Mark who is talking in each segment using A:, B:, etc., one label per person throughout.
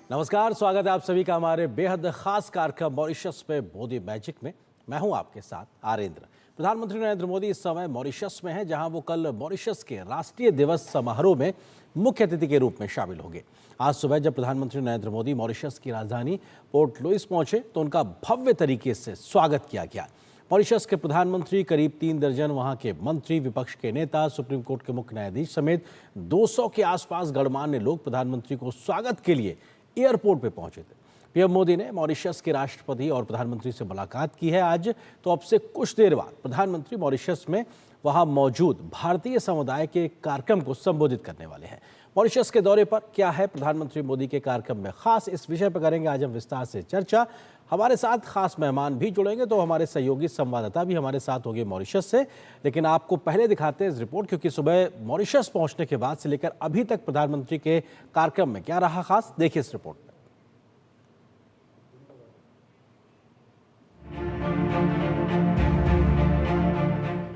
A: नमस्कार, स्वागत है आप सभी का हमारे बेहद खास कार्यक्रम मॉरिशस पे मोदी मैजिक में। मैं हूं आपके साथ आरेंद्र। प्रधानमंत्री नरेंद्र मोदी इस समय मॉरिशस में हैं, जहां वो कल मॉरिशस के राष्ट्रीय दिवस समारोह में मुख्य अतिथि के रूप में शामिल होंगे। आज सुबह जब प्रधानमंत्री नरेंद्र मोदी मॉरिशस की राजधानी पोर्ट लुइस पहुंचे तो उनका भव्य तरीके से स्वागत किया गया। मॉरिशस के प्रधानमंत्री, करीब 3 दर्जन वहां के मंत्री, विपक्ष के नेता, सुप्रीम कोर्ट के मुख्य न्यायाधीश समेत 200 के आसपास गणमान्य लोग प्रधानमंत्री को स्वागत के लिए एयरपोर्ट पे पहुंचे थे। पीएम मोदी ने मॉरिशस के राष्ट्रपति और प्रधानमंत्री से मुलाकात की है आज, तो अब से कुछ देर बाद प्रधानमंत्री मॉरिशस में वहां मौजूद भारतीय समुदाय के कार्यक्रम को संबोधित करने वाले हैं। मॉरिशस के दौरे पर क्या है प्रधानमंत्री मोदी के कार्यक्रम में खास, इस विषय पर करेंगे आज हम विस्तार से चर्चा। हमारे साथ खास मेहमान भी जुड़ेंगे, तो हमारे सहयोगी संवाददाता भी हमारे साथ होंगे मॉरिशस से। लेकिन आपको पहले दिखाते हैं इस रिपोर्ट, क्योंकि सुबह मॉरिशस पहुंचने के बाद से लेकर अभी तक प्रधानमंत्री के कार्यक्रम में क्या रहा खास, देखिए इस रिपोर्ट में।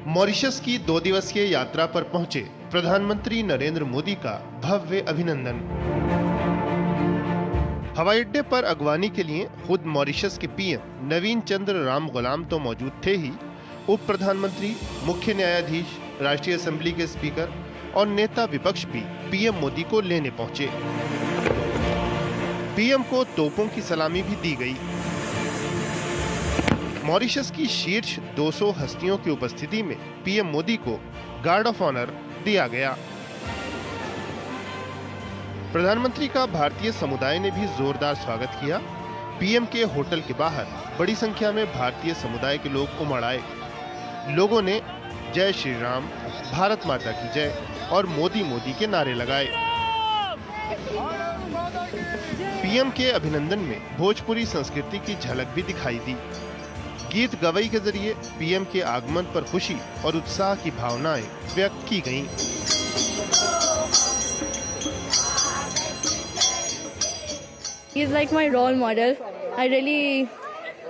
B: मॉरिशस की 2 दिवसीय यात्रा पर पहुंचे प्रधानमंत्री नरेंद्र मोदी का भव्य अभिनंदन। हवाई अड्डे पर अगवानी के लिए खुद मॉरिशस के पीएम नवीन चंद्र राम गुलाम तो मौजूद थे ही, उप प्रधानमंत्री, मुख्य न्यायाधीश, राष्ट्रीय असेंबली के स्पीकर और नेता विपक्ष भी पीएम मोदी को लेने पहुंचे। पीएम को तोपों की सलामी भी दी गई। मॉरिशस की शीर्ष 200 हस्तियों की उपस्थिति में पीएम मोदी को गार्ड ऑफ ऑनर दिया गया। प्रधानमंत्री का भारतीय समुदाय ने भी जोरदार स्वागत किया। पीएम के होटल के बाहर बड़ी संख्या में भारतीय समुदाय के लोग उमड़ आए। लोगों ने जय श्री राम, भारत माता की जय और मोदी मोदी के नारे लगाए। पीएम के अभिनंदन में भोजपुरी संस्कृति की झलक भी दिखाई दी। गीत गवई के जरिए पीएम के आगमन पर खुशी और उत्साह की भावनाएं व्यक्त की गईं।
C: He is like my role model. I really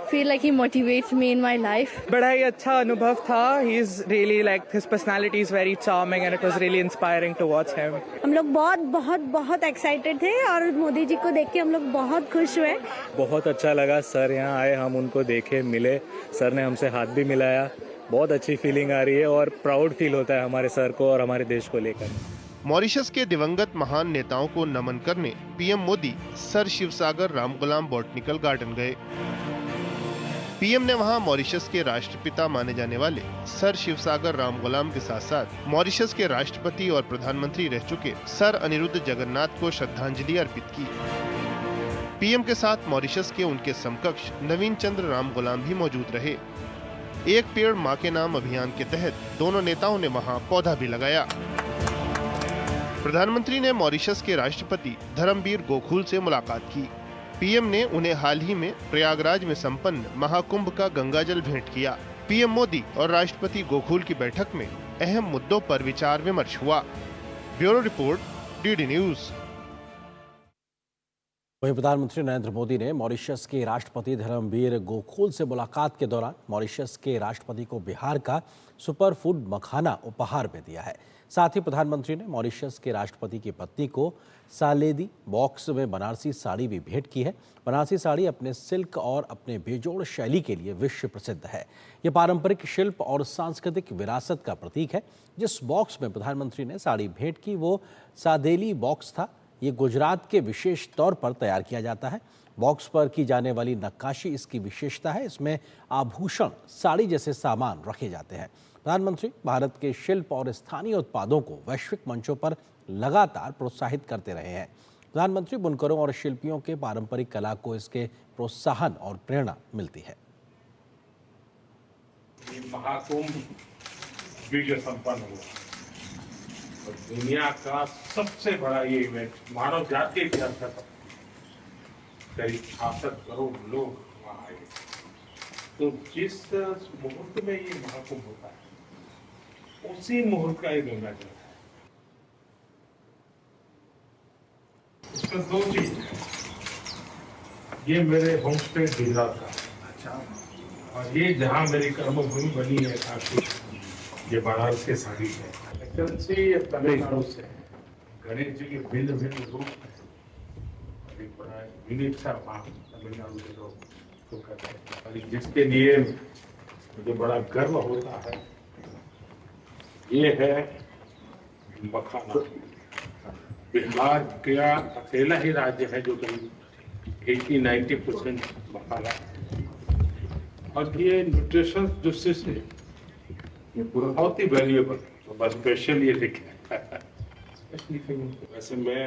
C: feel like he motivates me in my life.
D: बड़ा ही अच्छा अनुभव था. He is really like, his personality is very charming and it was really inspiring to watch him.
E: हम लोग बहुत excited थे और मोदी जी को देख के हम लोग बहुत खुश हुए.
F: बहुत अच्छा लगा. सर यहाँ आए, हम उनको देखे, मिले, सर ने हमसे हाथ भी मिलाया. बहुत अच्छी फीलिंग आ रही है और प्राउड फील होता है हमारे सर को और हमारे देश को लेकर.
B: मॉरिशस के दिवंगत महान नेताओं को नमन करने PM Modi sir Shivsagar Ramgoolam botanical garden गए। पीएम ने वहां मॉरिशस के राष्ट्रपिता माने जाने वाले सर शिवसागर रामगुलाम के साथ साथ मॉरिशस के राष्ट्रपति और प्रधानमंत्री रह चुके सर अनिरुद्ध जगन्नाथ को श्रद्धांजलि अर्पित की। पीएम के साथ मॉरिशस के उनके समकक्ष नवीन चंद्र राम गुलाम भी मौजूद रहे। एक पेड़ मां के नाम अभियान के तहत दोनों नेताओं ने वहां पौधा भी लगाया। प्रधानमंत्री ने मॉरिशस के राष्ट्रपति धर्मवीर गोखुल से मुलाकात की। पीएम ने उन्हें हाल ही में प्रयागराज में संपन्न महाकुंभ का गंगाजल भेंट किया। पीएम मोदी और राष्ट्रपति गोखुल की बैठक में अहम मुद्दों पर विचार विमर्श हुआ। Bureau report, DD news.
A: वहीं प्रधानमंत्री नरेंद्र मोदी ने मॉरिशस के राष्ट्रपति धर्मवीर गोखुल से मुलाकात के दौरान मॉरिशस के राष्ट्रपति को बिहार का सुपर फूड मखाना उपहार में दिया है। साथ ही प्रधानमंत्री ने मॉरिशस के राष्ट्रपति की पत्नी को सालेदी बॉक्स में बनारसी साड़ी भी भेंट की है। बनारसी साड़ी अपने सिल्क और अपने बेजोड़ शैली के लिए विश्व प्रसिद्ध है। ये पारंपरिक शिल्प और सांस्कृतिक विरासत का प्रतीक है। जिस बॉक्स में प्रधानमंत्री ने साड़ी भेंट की वो सादेली बॉक्स था। ये गुजरात के विशेष तौर पर तैयार किया जाता है। बॉक्स पर की जाने वाली नक्काशी इसकी विशेषता है। इसमें आभूषण, साड़ी जैसे सामान रखे जाते हैं। प्रधानमंत्री भारत के शिल्प और स्थानीय उत्पादों को वैश्विक मंचों पर लगातार प्रोत्साहित करते रहे हैं। प्रधानमंत्री बुनकरों और शिल्पियों के पारंपरिक कला को इसके प्रोत्साहन और प्रेरणा मिलती है।
G: महाकुंभ विजय संपन्न हुआ और दुनिया का सबसे बड़ा ये इवेंट मानव जाति के इतिहास का करीब 66 करोड़ लोग वहाँ आए। तो जिस मुहूर्त में ये महाकुंभ होता है उसी मुहूर्त का ये गंगा जल है। उसमें 2 चीज है। ये मेरे होम स्टेट गुजरात का, अच्छा, और ये जहाँ मेरी कर्मभूमि बनी है काशी, ये बनारस के साड़ी है। तमिलनाडु से गणेश जी के भिन्न भिन्न रूप एक बड़ा यूनिक सा वहाँ तमिलनाडु के लोग तो करते हैं, और जिसके लिए मुझे बड़ा गर्व होता है ये है मखाना। बिहार का अकेला ही राज्य है जो करीब 80-90% मखाना, और ये न्यूट्रिशन दृष्टि से ये बहुत ही वैल्यूएबल, तो स्पेशल ये लिखा है। वैसे मैं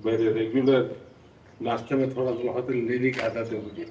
G: मेरे रेगुलर नाश्ते में थोड़ा बहुत लेने की आदत है मुझे।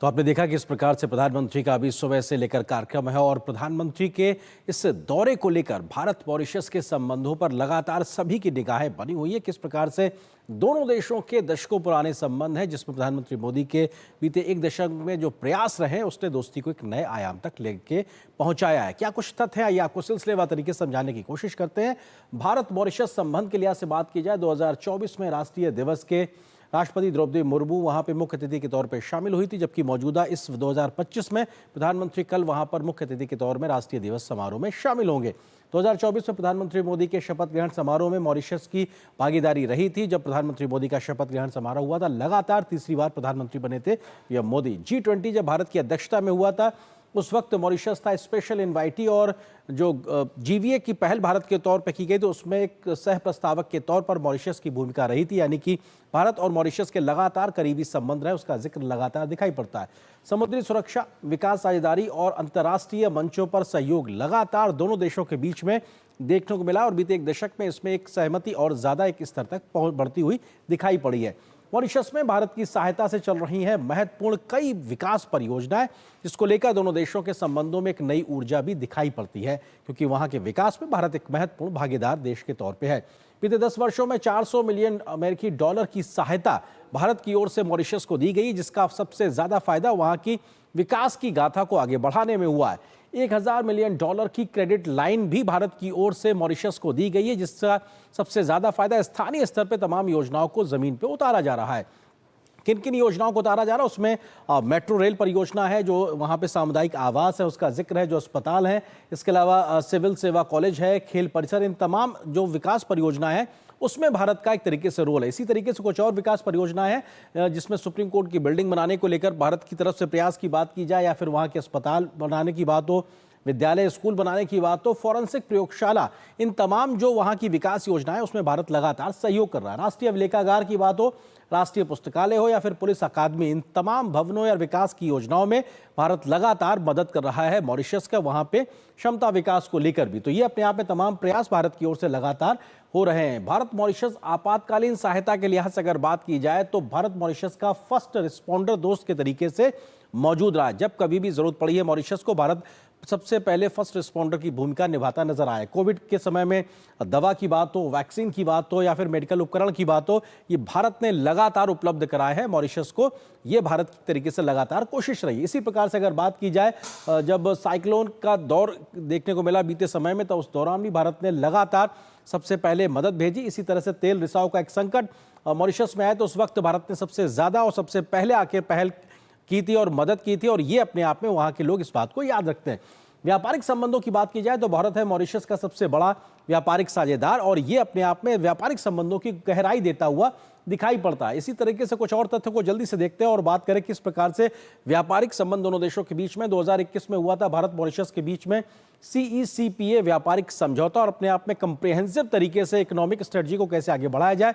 A: तो आपने देखा कि इस प्रकार से प्रधानमंत्री का अभी सुबह से लेकर कार्यक्रम है और प्रधानमंत्री के इस दौरे को लेकर भारत मॉरिशस के संबंधों पर लगातार सभी की निगाहें बनी हुई है। किस प्रकार से दोनों देशों के दशकों पुराने संबंध हैं, जिसमें प्रधानमंत्री मोदी के बीते एक दशक में जो प्रयास रहे उसने दोस्ती को एक नए आयाम तक लेके पहुंचाया है। क्या कुछ तथ्य है, ये आपको सिलसिलेवार तरीके से समझाने की कोशिश करते हैं। भारत मॉरिशस संबंध के लिहाज से बात की जाए, 2024 में राष्ट्रीय दिवस के राष्ट्रपति द्रौपदी मुर्मू वहां पे मुख्य अतिथि के तौर पे शामिल हुई थी, जबकि मौजूदा इस 2025 में प्रधानमंत्री कल वहां पर मुख्य अतिथि के तौर में राष्ट्रीय दिवस समारोह में शामिल होंगे। 2024 में प्रधानमंत्री मोदी के शपथ ग्रहण समारोह में मॉरिशस की भागीदारी रही थी। जब प्रधानमंत्री मोदी का शपथ ग्रहण समारोह हुआ था, लगातार तीसरी बार प्रधानमंत्री बने थे पीएम मोदी। G20 जब भारत की अध्यक्षता में हुआ था, उस वक्त मॉरिशस था स्पेशल इन्वाइटी, और जो जीवीए की पहल भारत के तौर पर की गई तो उसमें एक सह प्रस्तावक के तौर पर मॉरिशस की भूमिका रही थी। यानी कि भारत और मॉरिशस के लगातार करीबी संबंध रहे, उसका जिक्र लगातार दिखाई पड़ता है। समुद्री सुरक्षा, विकास साझेदारी और अंतर्राष्ट्रीय मंचों पर सहयोग लगातार दोनों देशों के बीच में देखने को मिला, और बीते एक दशक में इसमें एक सहमति और ज्यादा एक स्तर तक बढ़ती हुई दिखाई पड़ी है। मॉरिशस में भारत की सहायता से चल रही हैं महत्वपूर्ण कई विकास परियोजनाएं, जिसको लेकर दोनों देशों के संबंधों में एक नई ऊर्जा भी दिखाई पड़ती है, क्योंकि वहां के विकास में भारत एक महत्वपूर्ण भागीदार देश के तौर पे है। बीते 10 वर्षों में 400 मिलियन अमेरिकी डॉलर की सहायता भारत की ओर से मॉरिशस को दी गई, जिसका सबसे ज्यादा फायदा वहां की विकास की गाथा को आगे बढ़ाने में हुआ है। 1000 मिलियन डॉलर की क्रेडिट लाइन भी भारत की ओर से मॉरिशस को दी गई है, जिसका सबसे ज्यादा फायदा स्थानीय स्तर पर तमाम योजनाओं को जमीन पर उतारा जा रहा है। किन किन योजनाओं को उतारा जा रहा है उसमें मेट्रो रेल परियोजना है, जो वहां पे सामुदायिक आवास है उसका जिक्र है, जो अस्पताल है, इसके अलावा सिविल सेवा कॉलेज है, खेल परिसर, इन तमाम जो विकास परियोजना है उसमें भारत का एक तरीके से रोल है। इसी तरीके से कुछ और विकास परियोजनाएं हैं, जिसमें सुप्रीम कोर्ट की बिल्डिंग बनाने को लेकर भारत की तरफ से प्रयास की बात की जाए, या फिर वहां के अस्पताल बनाने की बात हो, विद्यालय स्कूल बनाने की बात हो, फॉरेंसिक प्रयोगशाला, इन तमाम जो वहां की विकास योजनाएं उसमें भारत लगातार सहयोग कर रहा है। राष्ट्रीय अभिलेखागार की बात हो, राष्ट्रीय पुस्तकालय हो, या फिर पुलिस अकादमी, इन तमाम भवनों या विकास की योजनाओं में भारत लगातार मदद कर रहा है मॉरिशस का, वहां पे क्षमता विकास को लेकर भी। तो ये अपने आप में तमाम प्रयास भारत की ओर से लगातार हो रहे हैं। भारत मॉरिशस आपातकालीन सहायता के लिहाज से अगर बात की जाए तो भारत मॉरिशस का फर्स्ट रिस्पॉन्डर दोस्त के तरीके से मौजूद रहा है। जब कभी भी जरूरत पड़ी है मॉरिशस को, भारत सबसे पहले फर्स्ट रिस्पॉन्डर की भूमिका निभाता नजर आया। कोविड के समय में दवा की बात हो, वैक्सीन की बात हो, या फिर मेडिकल उपकरण की बात हो, ये भारत ने लगातार उपलब्ध कराया है मॉरिशस को। ये भारत की तरीके से लगातार कोशिश रही। इसी प्रकार से अगर बात की जाए, जब साइक्लोन का दौर देखने को मिला बीते समय में, तो उस दौरान भी भारत ने लगातार सबसे पहले मदद भेजी। इसी तरह से तेल रिसाव का एक संकट मॉरिशस में आया तो उस वक्त भारत ने सबसे ज्यादा और सबसे पहले आके पहल की थी और मदद की थी, और ये अपने आप में वहां के लोग इस बात को याद रखते हैं। व्यापारिक संबंधों की बात की जाए तो भारत है मॉरिशस का सबसे बड़ा व्यापारिक साझेदार, और ये अपने आप में व्यापारिक संबंधों की गहराई देता हुआ दिखाई पड़ता है। इसी तरीके से कुछ और तथ्यों को जल्दी से देखते हैं और बात करें किस प्रकार से व्यापारिक संबंध दोनों देशों के बीच में 2021 में हुआ था। भारत मॉरिशस के बीच में CECPA व्यापारिक समझौता, और अपने आप में कंप्रिहेंसिव तरीके से इकोनॉमिक स्ट्रेटजी को कैसे आगे बढ़ाया जाए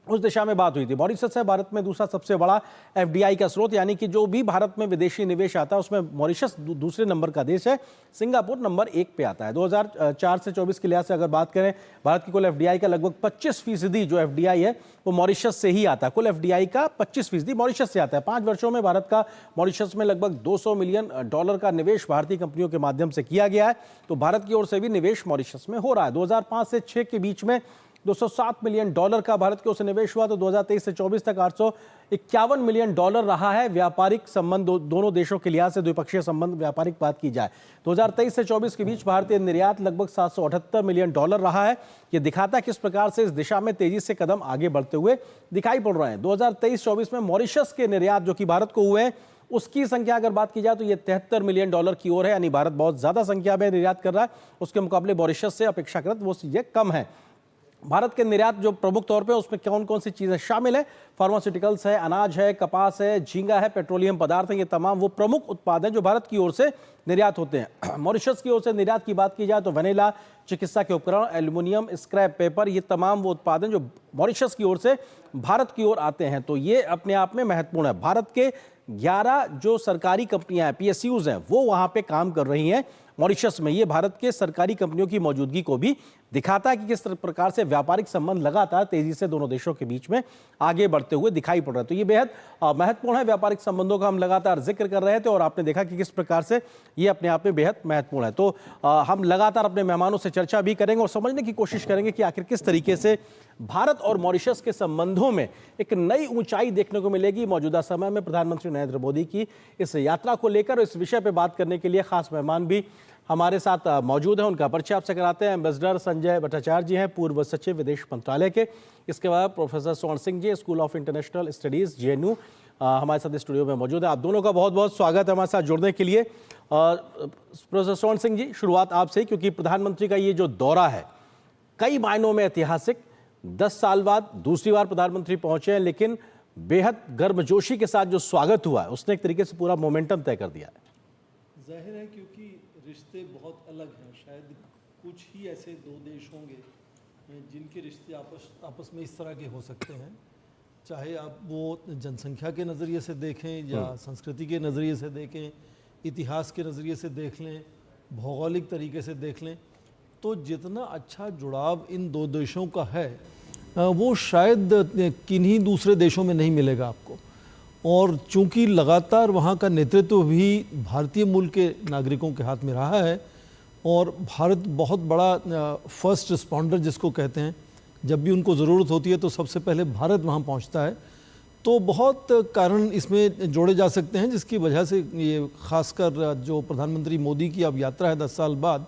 A: उस दिशा में बात हुई थी। मॉरिशस है भारत में दूसरा सबसे बड़ा FDI का स्रोत, यानी कि जो भी भारत में विदेशी निवेश आता है उसमें मॉरिशस दूसरे नंबर का देश है। सिंगापुर नंबर 1 पे आता है। 2004 से 24 के लिहाज से अगर बात करें, भारत की कुल FDI का लगभग 25% जो FDI है वो मॉरिशस से ही आता है। कुल FDI का 25% मॉरिशस से आता है। 5 वर्षों में भारत का मॉरिशस में लगभग $200 मिलियन का निवेश भारतीय कंपनियों के माध्यम से किया गया है। तो भारत की ओर से भी निवेश मॉरिशस में हो रहा है। 2005 से 6 के बीच में $207 मिलियन का भारत की ओर से निवेश हुआ, तो 2023 से 24 तक $851 मिलियन रहा है व्यापारिक संबंध दोनों देशों के लिहाज से। द्विपक्षीय संबंध व्यापारिक बात की जाए 2023 से 24 के बीच भारतीय निर्यात लगभग $778 मिलियन रहा है। यह दिखाता है किस प्रकार से इस दिशा में तेजी से कदम आगे बढ़ते हुए दिखाई पड़ रहे हैं। 2023-24 में मॉरिशस के निर्यात जो कि भारत को हुए हैं उसकी संख्या अगर बात की जाए तो ये $73 मिलियन की ओर है, यानी भारत बहुत ज्यादा संख्या में निर्यात कर रहा है। उसके मुकाबले मॉरिशस से अपेक्षाकृत वो चीजें कम है। भारत के निर्यात जो प्रमुख तौर पे उसमें कौन कौन सी चीजें शामिल है? फार्मास्यूटिकल्स है, अनाज है, कपास है, झींगा है, पेट्रोलियम पदार्थ है, ये तमाम वो प्रमुख उत्पाद हैं जो भारत की ओर से निर्यात होते हैं। मॉरिशस की ओर से निर्यात की बात की जाए तो वनीला, चिकित्सा के उपकरण, एल्यूमिनियम, स्क्रैप पेपर, ये तमाम वो उत्पाद हैं जो मॉरिशस की ओर से भारत की ओर आते हैं। तो ये अपने आप में महत्वपूर्ण है। भारत के 11 जो सरकारी कंपनियां हैं, PSUs हैं, वो वहां पे काम कर रही हैं मॉरिशस में। ये भारत के सरकारी कंपनियों की मौजूदगी को भी दिखाता है कि किस प्रकार से व्यापारिक संबंध लगातार तेजी से दोनों देशों के बीच में आगे बढ़ते हुए दिखाई पड़ रहे हैं। तो ये बेहद महत्वपूर्ण है। व्यापारिक संबंधों का हम लगातार जिक्र कर रहे थे और आपने देखा कि किस प्रकार से ये अपने आप में बेहद महत्वपूर्ण है। तो हम लगातार अपने मेहमानों से चर्चा भी करेंगे और समझने की कोशिश करेंगे कि आखिर किस तरीके से भारत और मॉरिशस के संबंधों में एक नई ऊंचाई देखने को मिलेगी मौजूदा समय में। प्रधानमंत्री नरेंद्र मोदी की इस यात्रा को लेकर इस विषय पर बात करने के लिए खास मेहमान भी हमारे साथ मौजूद हैं। उनका परिचय आपसे कराते हैं। एम्बेसडर संजय भट्टाचार्य जी हैं, पूर्व सचिव विदेश मंत्रालय के। इसके बाद professor Swaran Singh ji, school of international studies JNU, हमारे साथ स्टूडियो में मौजूद है। आप दोनों का बहुत बहुत स्वागत है हमारे साथ जुड़ने के लिए। प्रोफेसर स्वर्ण सिंह जी, शुरुआत आपसे, क्योंकि प्रधानमंत्री का ये जो दौरा है कई मायनों में ऐतिहासिक, 10 साल बाद दूसरी बार प्रधानमंत्री पहुंचे हैं, लेकिन बेहद गर्मजोशी के साथ जो स्वागत हुआ है उसने एक तरीके से पूरा मोमेंटम तय कर दिया है।
H: जाहिर है, क्योंकि रिश्ते बहुत अलग हैं। शायद कुछ ही ऐसे दो देश होंगे जिनके रिश्ते आपस में इस तरह के हो सकते हैं, चाहे आप वो जनसंख्या के नज़रिए से देखें या संस्कृति के नज़रिए से देखें, इतिहास के नज़रिए से देख लें, भौगोलिक तरीके से देख लें। तो जितना अच्छा जुड़ाव इन दो देशों का है वो शायद किन्हीं दूसरे देशों में नहीं मिलेगा आपको। और चूंकि लगातार वहाँ का नेतृत्व भी भारतीय मूल के नागरिकों के हाथ में रहा है और भारत बहुत बड़ा फर्स्ट रिस्पॉन्डर जिसको कहते हैं, जब भी उनको ज़रूरत होती है तो सबसे पहले भारत वहाँ पहुँचता है। तो बहुत कारण इसमें जोड़े जा सकते हैं जिसकी वजह से ये खासकर जो प्रधानमंत्री मोदी की अब यात्रा है 10 साल बाद,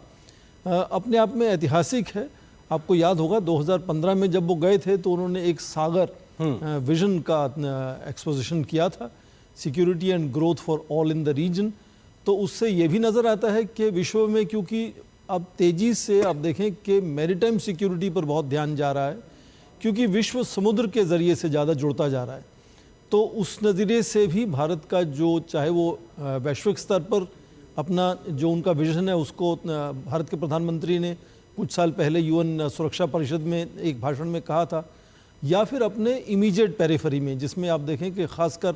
H: अपने आप में ऐतिहासिक है। आपको याद होगा 2015 में जब वो गए थे तो उन्होंने एक सागर विजन का एक्सपोजिशन किया था, security and growth for all in the region. तो उससे ये भी नज़र आता है कि विश्व में, क्योंकि अब तेज़ी से आप देखें कि मैरीटाइम सिक्योरिटी पर बहुत ध्यान जा रहा है, क्योंकि विश्व समुद्र के ज़रिए से ज़्यादा जुड़ता जा रहा है। तो उस नज़रिए से भी भारत का जो, चाहे वो वैश्विक स्तर पर अपना जो उनका विजन है उसको भारत के प्रधानमंत्री ने कुछ साल पहले UN सुरक्षा परिषद में एक भाषण में कहा था, या फिर अपने इमीडिएट पेरिफेरी में, जिसमें आप देखें कि खासकर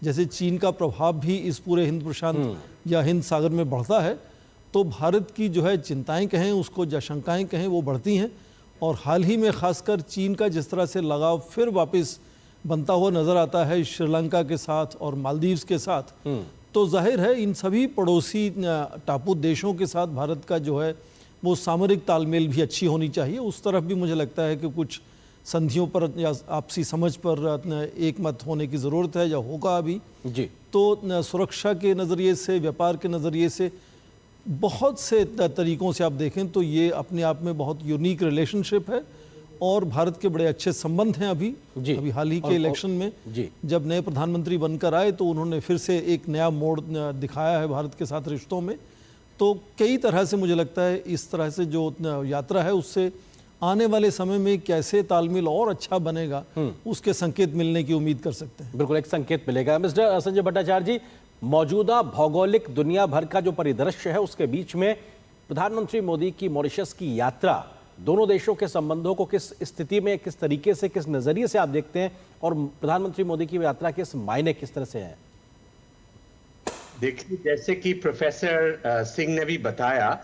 H: जैसे चीन का प्रभाव भी इस पूरे हिंद प्रशांत या हिंद सागर में बढ़ता है, तो भारत की जो है चिंताएं कहें उसको या शंकाएं कहें वो बढ़ती हैं। और हाल ही में खासकर चीन का जिस तरह से लगाव फिर वापस बनता हुआ नज़र आता है श्रीलंका के साथ और मालदीव्स के साथ, तो जाहिर है इन सभी पड़ोसी टापू देशों के साथ भारत का जो है वो सामरिक तालमेल भी अच्छी होनी चाहिए। उस तरफ भी मुझे लगता है कि कुछ संधियों पर या आपसी समझ पर एक मत होने की ज़रूरत है या होगा अभी
A: जी।
H: तो सुरक्षा के नज़रिए से, व्यापार के नज़रिए से, बहुत से तरीक़ों से आप देखें तो ये अपने आप में बहुत यूनिक रिलेशनशिप है और भारत के बड़े अच्छे संबंध हैं। अभी हाल ही के इलेक्शन में जब नए प्रधानमंत्री बनकर आए तो उन्होंने फिर से एक नया मोड़ दिखाया है भारत के साथ रिश्तों में। तो कई तरह से मुझे लगता है इस तरह से जो यात्रा है उससे आने वाले समय में कैसे तालमेल और अच्छा बनेगा उसके संकेत मिलने की उम्मीद कर सकते हैं।
A: बिल्कुल एक संकेत मिलेगा। मिस्टर संजय भट्टाचार्य जी, मौजूदा भौगोलिक दुनिया भर का जो परिदृश्य है उसके बीच में प्रधानमंत्री मोदी की मॉरिशस की यात्रा दोनों देशों के संबंधों को किस स्थिति में, किस तरीके से, किस नजरिए से आप देखते हैं, और प्रधानमंत्री मोदी की यात्रा के मायने किस तरह से हैं?
I: देखिए, जैसे कि प्रोफेसर सिंह ने भी बताया,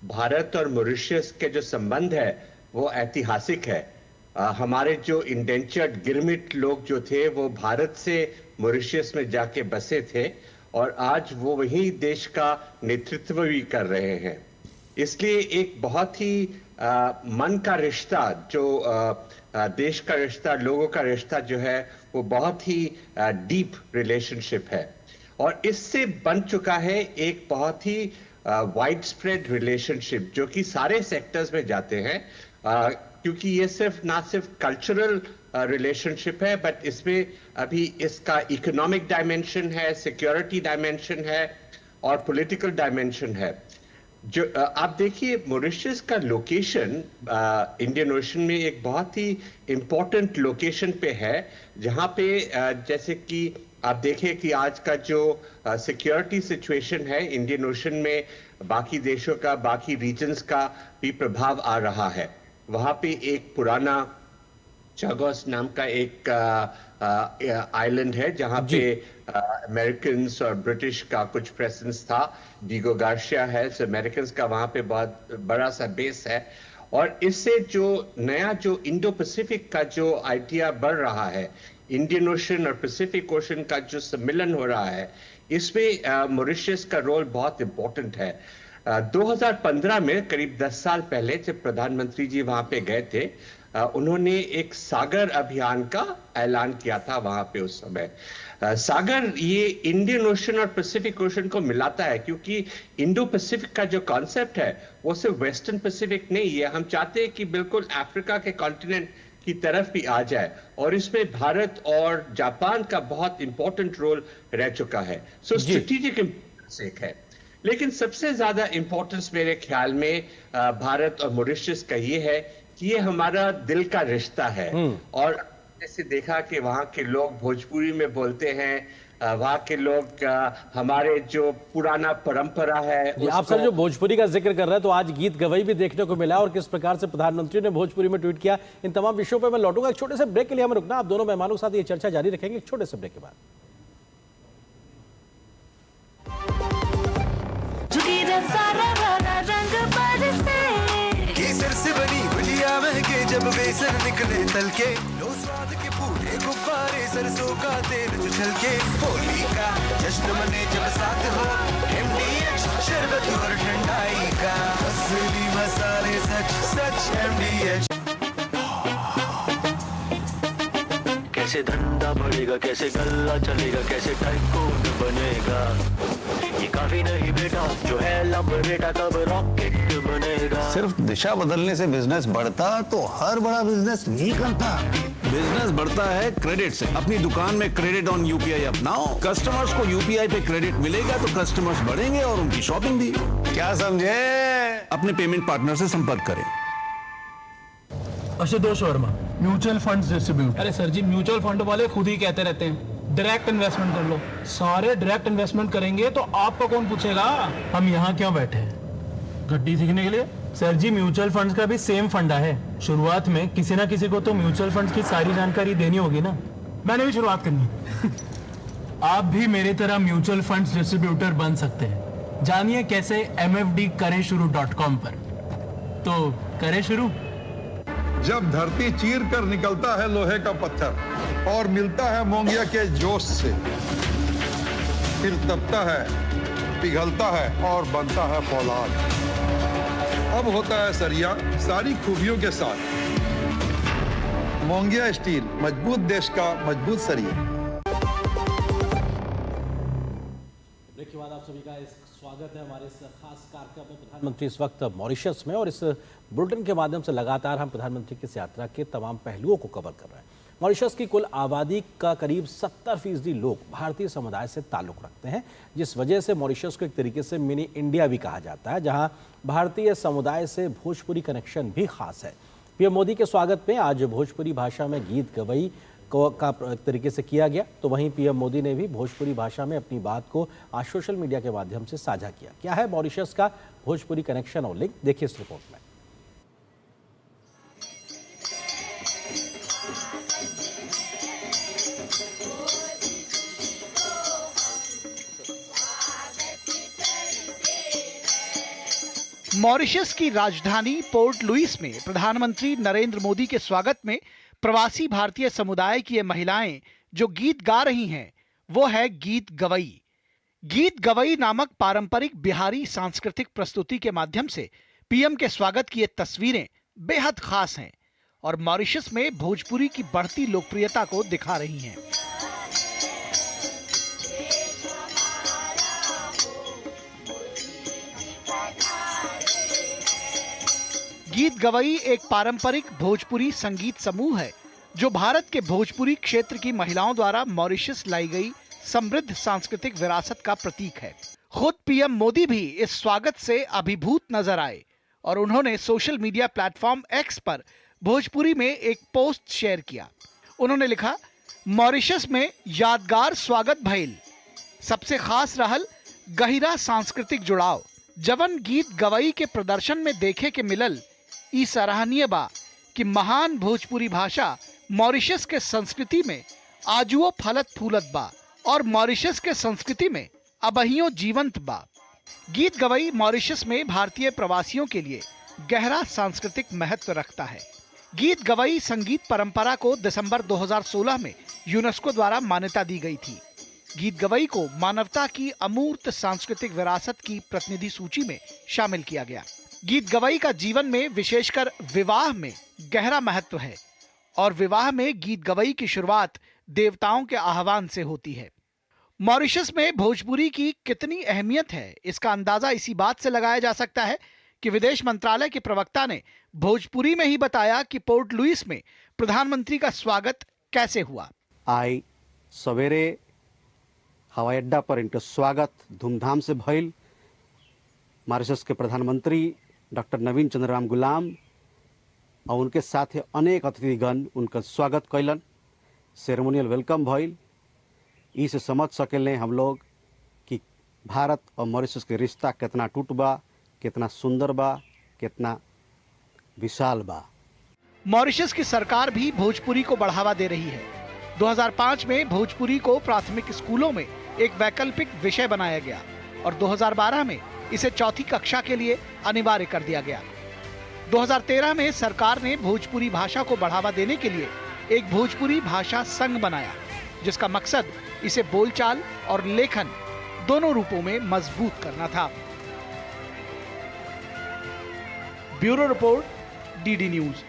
I: भारत और मॉरिशस के जो संबंध है वो ऐतिहासिक है। हमारे जो इंडेंचर्ड गिरमिट लोग जो थे वो भारत से मॉरिशस में जाके बसे थे और आज वो वही देश का नेतृत्व भी कर रहे हैं। इसलिए एक बहुत ही मन का रिश्ता, जो देश का रिश्ता, लोगों का रिश्ता जो है वो बहुत ही डीप रिलेशनशिप है और इससे बन चुका है एक बहुत ही वाइड स्प्रेड रिलेशनशिप जो कि सारे सेक्टर्स में जाते हैं, क्योंकि ये ना सिर्फ कल्चरल रिलेशनशिप है बट इसमें अभी इसका इकोनॉमिक डायमेंशन है, सिक्योरिटी डायमेंशन है और पॉलिटिकल डायमेंशन है। जो आप देखिए मॉरिशस का लोकेशन इंडियन ओशन में एक बहुत ही इम्पोर्टेंट लोकेशन पे है, जहां पे जैसे कि आप देखें कि आज का जो सिक्योरिटी सिचुएशन है इंडियन ओशन में, बाकी देशों का, बाकी रीजन्स का भी प्रभाव आ रहा है। वहां पे एक पुराना चागोस नाम का एक आइलैंड है जहां पे अमेरिकन और ब्रिटिश का कुछ प्रेजेंस था। डिगो गार्शिया है, अमेरिकन का वहां पे बहुत बड़ा सा बेस है। और इससे जो नया जो इंडो पैसिफिक का जो आइडिया बढ़ रहा है, इंडियन ओशन और पैसिफिक ओशन का जो सम्मिलन हो रहा है, इसमें मॉरिशस का रोल बहुत इंपॉर्टेंट है। 2015 में करीब 10 साल पहले जब प्रधानमंत्री जी वहां पे गए थे, उन्होंने एक सागर अभियान का ऐलान किया था वहां पे उस समय। सागर ये इंडियन ओशन और पैसिफिक ओशन को मिलाता है, क्योंकि इंडो पैसिफिक का जो कॉन्सेप्ट है वो सिर्फ वेस्टर्न पैसिफिक नहीं है। हम चाहते हैं कि बिल्कुल अफ्रीका के कॉन्टिनेंट की तरफ भी आ जाए, और इसमें भारत और जापान का बहुत इंपॉर्टेंट रोल रह चुका है। सो स्ट्रेटेजिक इंपॉर्टेंस एक है, लेकिन सबसे ज्यादा इंपॉर्टेंस मेरे ख्याल में भारत और मॉरिशस का ये है कि ये हमारा दिल का रिश्ता है। और जैसे देखा कि वहाँ के लोग भोजपुरी में बोलते हैं, वहाँ के लोग हमारे जो पुराना परंपरा है
A: आप सर जो भोजपुरी का जिक्र कर रहे हैं, तो आज गीत गवई भी देखने को मिला, और किस प्रकार से प्रधानमंत्री ने भोजपुरी में ट्वीट किया, इन तमाम विषयों पर मैं लौटूंगा। एक छोटे से ब्रेक के लिए हमें रुकना, आप दोनों मेहमानों के साथ ये चर्चा जारी रखेंगे एक छोटे से ब्रेक के बाद।
J: केसर से बनी भुजिया महके जब बेसन निकले तल के, लो स्वाद के पूरे गुब्बारे सरसों का तेल जो छलके, होली का जश्न मने जब साथ हो MDH शरबत और ठंडाई का, असली मसाले सच सच MDH।
K: कैसे धंधा बढ़ेगा, कैसे गल्ला चलेगा, कैसे टाइकून बनेगा, ये काफी नहीं बेटा जो है लंबरेटा, कब रॉकेट बनेगा।
L: सिर्फ दिशा बदलने से बिजनेस बढ़ता तो हर बड़ा बिजनेस नहीं करता। बिजनेस बढ़ता है क्रेडिट से। अपनी दुकान में क्रेडिट ऑन UPI अपनाओ, कस्टमर्स को UPI पे क्रेडिट मिलेगा तो कस्टमर्स बढ़ेंगे और उनकी शॉपिंग भी। क्या समझे? अपने पेमेंट पार्टनर से संपर्क करें।
M: Ashutosh Verma, mutual funds distribute. अरे सर जी, म्यूचुअल फंड वाले खुद ही कहते रहते हैं डायरेक्ट इन्वेस्टमेंट कर लो। सारे डायरेक्ट इन्वेस्टमेंट करेंगे तो आपको कौन पूछेगा? हम यहाँ क्यों बैठे हैं? गड्डी सीखने के लिए? सर जी, म्यूचुअल फंड्स का भी सेम फंडा है। शुरुआत में किसी ना किसी को तो म्यूचुअल फंड्स की सारी जानकारी देनी होगी ना। मैंने भी शुरुआत करनी। आप भी मेरी तरह म्यूचुअल फंड्स डिस्ट्रीब्यूटर बन सकते हैं। जानिए कैसे mfdkareshuru.com पर। तो करें शुरू।
N: जब धरती चीर कर निकलता है लोहे का पत्थर और मिलता है मोंगिया के जोश से, फिर तपता है, पिघलता है और बनता है फौलाद। अब होता है सरिया सारी खूबियों के साथ। मोंगिया स्टील, मजबूत देश का मजबूत सरिया।
A: ब्रेक के बाद आप सभी का स्वागत है हमारे इस खास कार्यक्रम में। प्रधानमंत्री इस वक्त मॉरिशस में, और इस बुलेटिन के माध्यम से लगातार हम प्रधानमंत्री की इस यात्रा के तमाम पहलुओं को कवर कर रहे हैं। मॉरिशस की कुल आबादी का करीब 70% लोग भारतीय समुदाय से ताल्लुक़ रखते हैं, जिस वजह से मॉरिशस को एक तरीके से मिनी इंडिया भी कहा जाता है, जहां भारतीय समुदाय से भोजपुरी कनेक्शन भी खास है। पीएम मोदी के स्वागत में आज भोजपुरी भाषा में गीत गवई का एक तरीके से किया गया, तो वहीं पीएम मोदी ने भी भोजपुरी भाषा में अपनी बात को आज सोशल मीडिया के माध्यम से साझा किया। क्या है मॉरिशस का भोजपुरी कनेक्शन और लिंक, देखिए इस रिपोर्ट में।
O: मॉरिशस की राजधानी पोर्ट लुइस में प्रधानमंत्री नरेंद्र मोदी के स्वागत में प्रवासी भारतीय समुदाय की ये महिलाएं जो गीत गा रही हैं, वो है गीत गवई। गीत गवई नामक पारंपरिक बिहारी सांस्कृतिक प्रस्तुति के माध्यम से पीएम के स्वागत की ये तस्वीरें बेहद खास हैं और मॉरिशस में भोजपुरी की बढ़ती लोकप्रियता को दिखा रही हैं। गीत गवई एक पारंपरिक भोजपुरी संगीत समूह है जो भारत के भोजपुरी क्षेत्र की महिलाओं द्वारा मॉरिशस लाई गई समृद्ध सांस्कृतिक विरासत का प्रतीक है। खुद पीएम मोदी भी इस स्वागत से अभिभूत नजर आए और उन्होंने सोशल मीडिया प्लेटफॉर्म एक्स पर भोजपुरी में एक पोस्ट शेयर किया। उन्होंने लिखा, मॉरिशस में यादगार स्वागत भइल, सबसे खास रहल गहिरा सांस्कृतिक जुड़ाव, जवन गीत गवई के प्रदर्शन में देखे के मिलल। ई सराहनीय बा कि महान भोजपुरी भाषा मॉरिशस के संस्कृति में आजुओ फलत फूलत बा और मॉरिशस के संस्कृति में अबहियों जीवंत बा। गीत गवई मॉरिशस में भारतीय प्रवासियों के लिए गहरा सांस्कृतिक महत्व रखता है। गीत गवई संगीत परंपरा को दिसंबर 2016 में यूनेस्को द्वारा मान्यता दी गई थी। गीत गवई को मानवता की अमूर्त सांस्कृतिक विरासत की प्रतिनिधि सूची में शामिल किया गया। गीत गवई का जीवन में विशेषकर विवाह में गहरा महत्व है और विवाह में गीत गवई की शुरुआत देवताओं के आह्वान से होती है। मॉरिशस में भोजपुरी की कितनी अहमियत है, इसका अंदाजा इसी बात से लगाया जा सकता है कि विदेश मंत्रालय के प्रवक्ता ने भोजपुरी में ही बताया कि पोर्ट लुइस में प्रधानमंत्री का स्वागत कैसे हुआ।
P: आई सवेरे हवाई अड्डा पर इनका स्वागत धूमधाम से भइल। मॉरिशस के प्रधानमंत्री डॉक्टर नवीन चंद्र राम गुलाम और उनके साथ अनेक अतिथिगण उनका स्वागत कैलन। सेरेमोनियल वेलकम भइल। इसे समझ सकेले हम लोग कि भारत और मॉरिशस के रिश्ता कितना टूट बा, कितना सुंदर बा, कितना विशाल बा।
O: मॉरिशस की सरकार भी भोजपुरी को बढ़ावा दे रही है। 2005 में भोजपुरी को प्राथमिक स्कूलों में एक वैकल्पिक विषय बनाया गया और 2012 में इसे चौथी कक्षा के लिए अनिवार्य कर दिया गया। 2013 में सरकार ने भोजपुरी भाषा को बढ़ावा देने के लिए एक भोजपुरी भाषा संघ बनाया, जिसका मकसद इसे बोलचाल और लेखन दोनों रूपों में मजबूत करना था। Bureau report, DD news.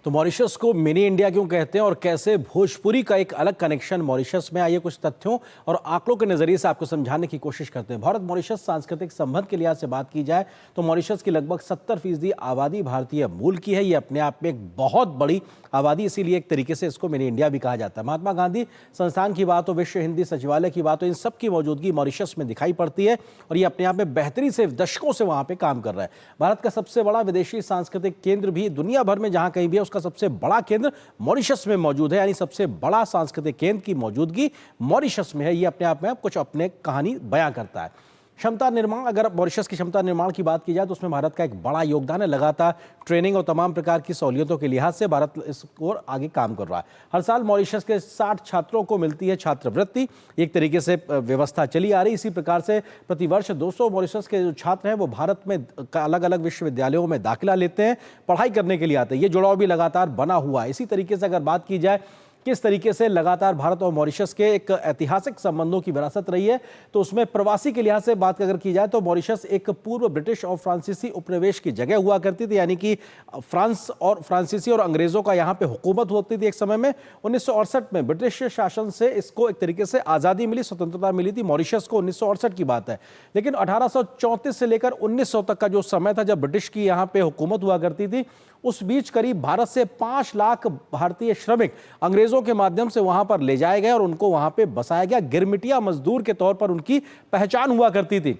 A: तो मॉरिशस को मिनी इंडिया क्यों कहते हैं और कैसे भोजपुरी का एक अलग कनेक्शन मॉरिशस में, आइए कुछ तथ्यों और आंकड़ों के नजरिए से आपको समझाने की कोशिश करते हैं। भारत मॉरिशस सांस्कृतिक संबंध के लिहाज से बात की जाए तो मॉरिशस की लगभग 70% आबादी भारतीय मूल की है। ये अपने आप में एक बहुत बड़ी आबादी, इसीलिए एक तरीके से इसको मिनी इंडिया भी कहा जाता है। महात्मा गांधी संस्थान की बात हो, विश्व हिंदी सचिवालय की बात हो, इन सब की मौजूदगी मॉरिशस में दिखाई पड़ती है और ये अपने आप में बेहतरी से दशकों से वहां पे काम कर रहा है। भारत का सबसे बड़ा विदेशी सांस्कृतिक केंद्र भी दुनिया भर में जहां कहीं भी है, उसका सबसे बड़ा केंद्र मॉरिशस में मौजूद है, यानी सबसे बड़ा सांस्कृतिक केंद्र की मौजूदगी मॉरिशस में है। ये अपने आप में कुछ अपने कहानी बयां करता है। क्षमता निर्माण, अगर मॉरिशस की क्षमता निर्माण की बात की जाए तो उसमें भारत का एक बड़ा योगदान है। लगातार ट्रेनिंग और तमाम प्रकार की सहूलियतों के लिहाज से भारत इस ओर आगे काम कर रहा है। हर साल मॉरिशस के 60 छात्रों को मिलती है छात्रवृत्ति, एक तरीके से व्यवस्था चली आ रही। इसी प्रकार से प्रतिवर्ष 200 मॉरिशस के जो छात्र हैं वो भारत में अलग अलग विश्वविद्यालयों में दाखिला लेते हैं, पढ़ाई करने के लिए आते हैं। ये जुड़ाव भी लगातार बना हुआ है। इसी तरीके से अगर बात की जाए किस तरीके से लगातार भारत और मॉरिशस के एक ऐतिहासिक संबंधों की विरासत रही है, तो उसमें प्रवासी के लिहाज से बात अगर की जाए तो मॉरिशस एक पूर्व ब्रिटिश और फ्रांसीसी उपनिवेश की जगह हुआ करती थी, यानी कि फ्रांस और फ्रांसीसी और अंग्रेजों का यहाँ पे हुकूमत होती थी एक समय में। 1968 में ब्रिटिश शासन से इसको एक तरीके से आज़ादी मिली, स्वतंत्रता मिली थी मॉरिशस को। 1968 की बात है। लेकिन 1834 से लेकर 1900 तक का जो समय था जब ब्रिटिश की यहाँ पे हुकूमत हुआ करती थी, उस बीच करीब भारत से 5 लाख भारतीय श्रमिक अंग्रेजों के माध्यम से वहां पर ले जाए गए और उनको वहां पे बसाया गया। गिरमिटिया मजदूर के तौर पर उनकी पहचान हुआ करती थी।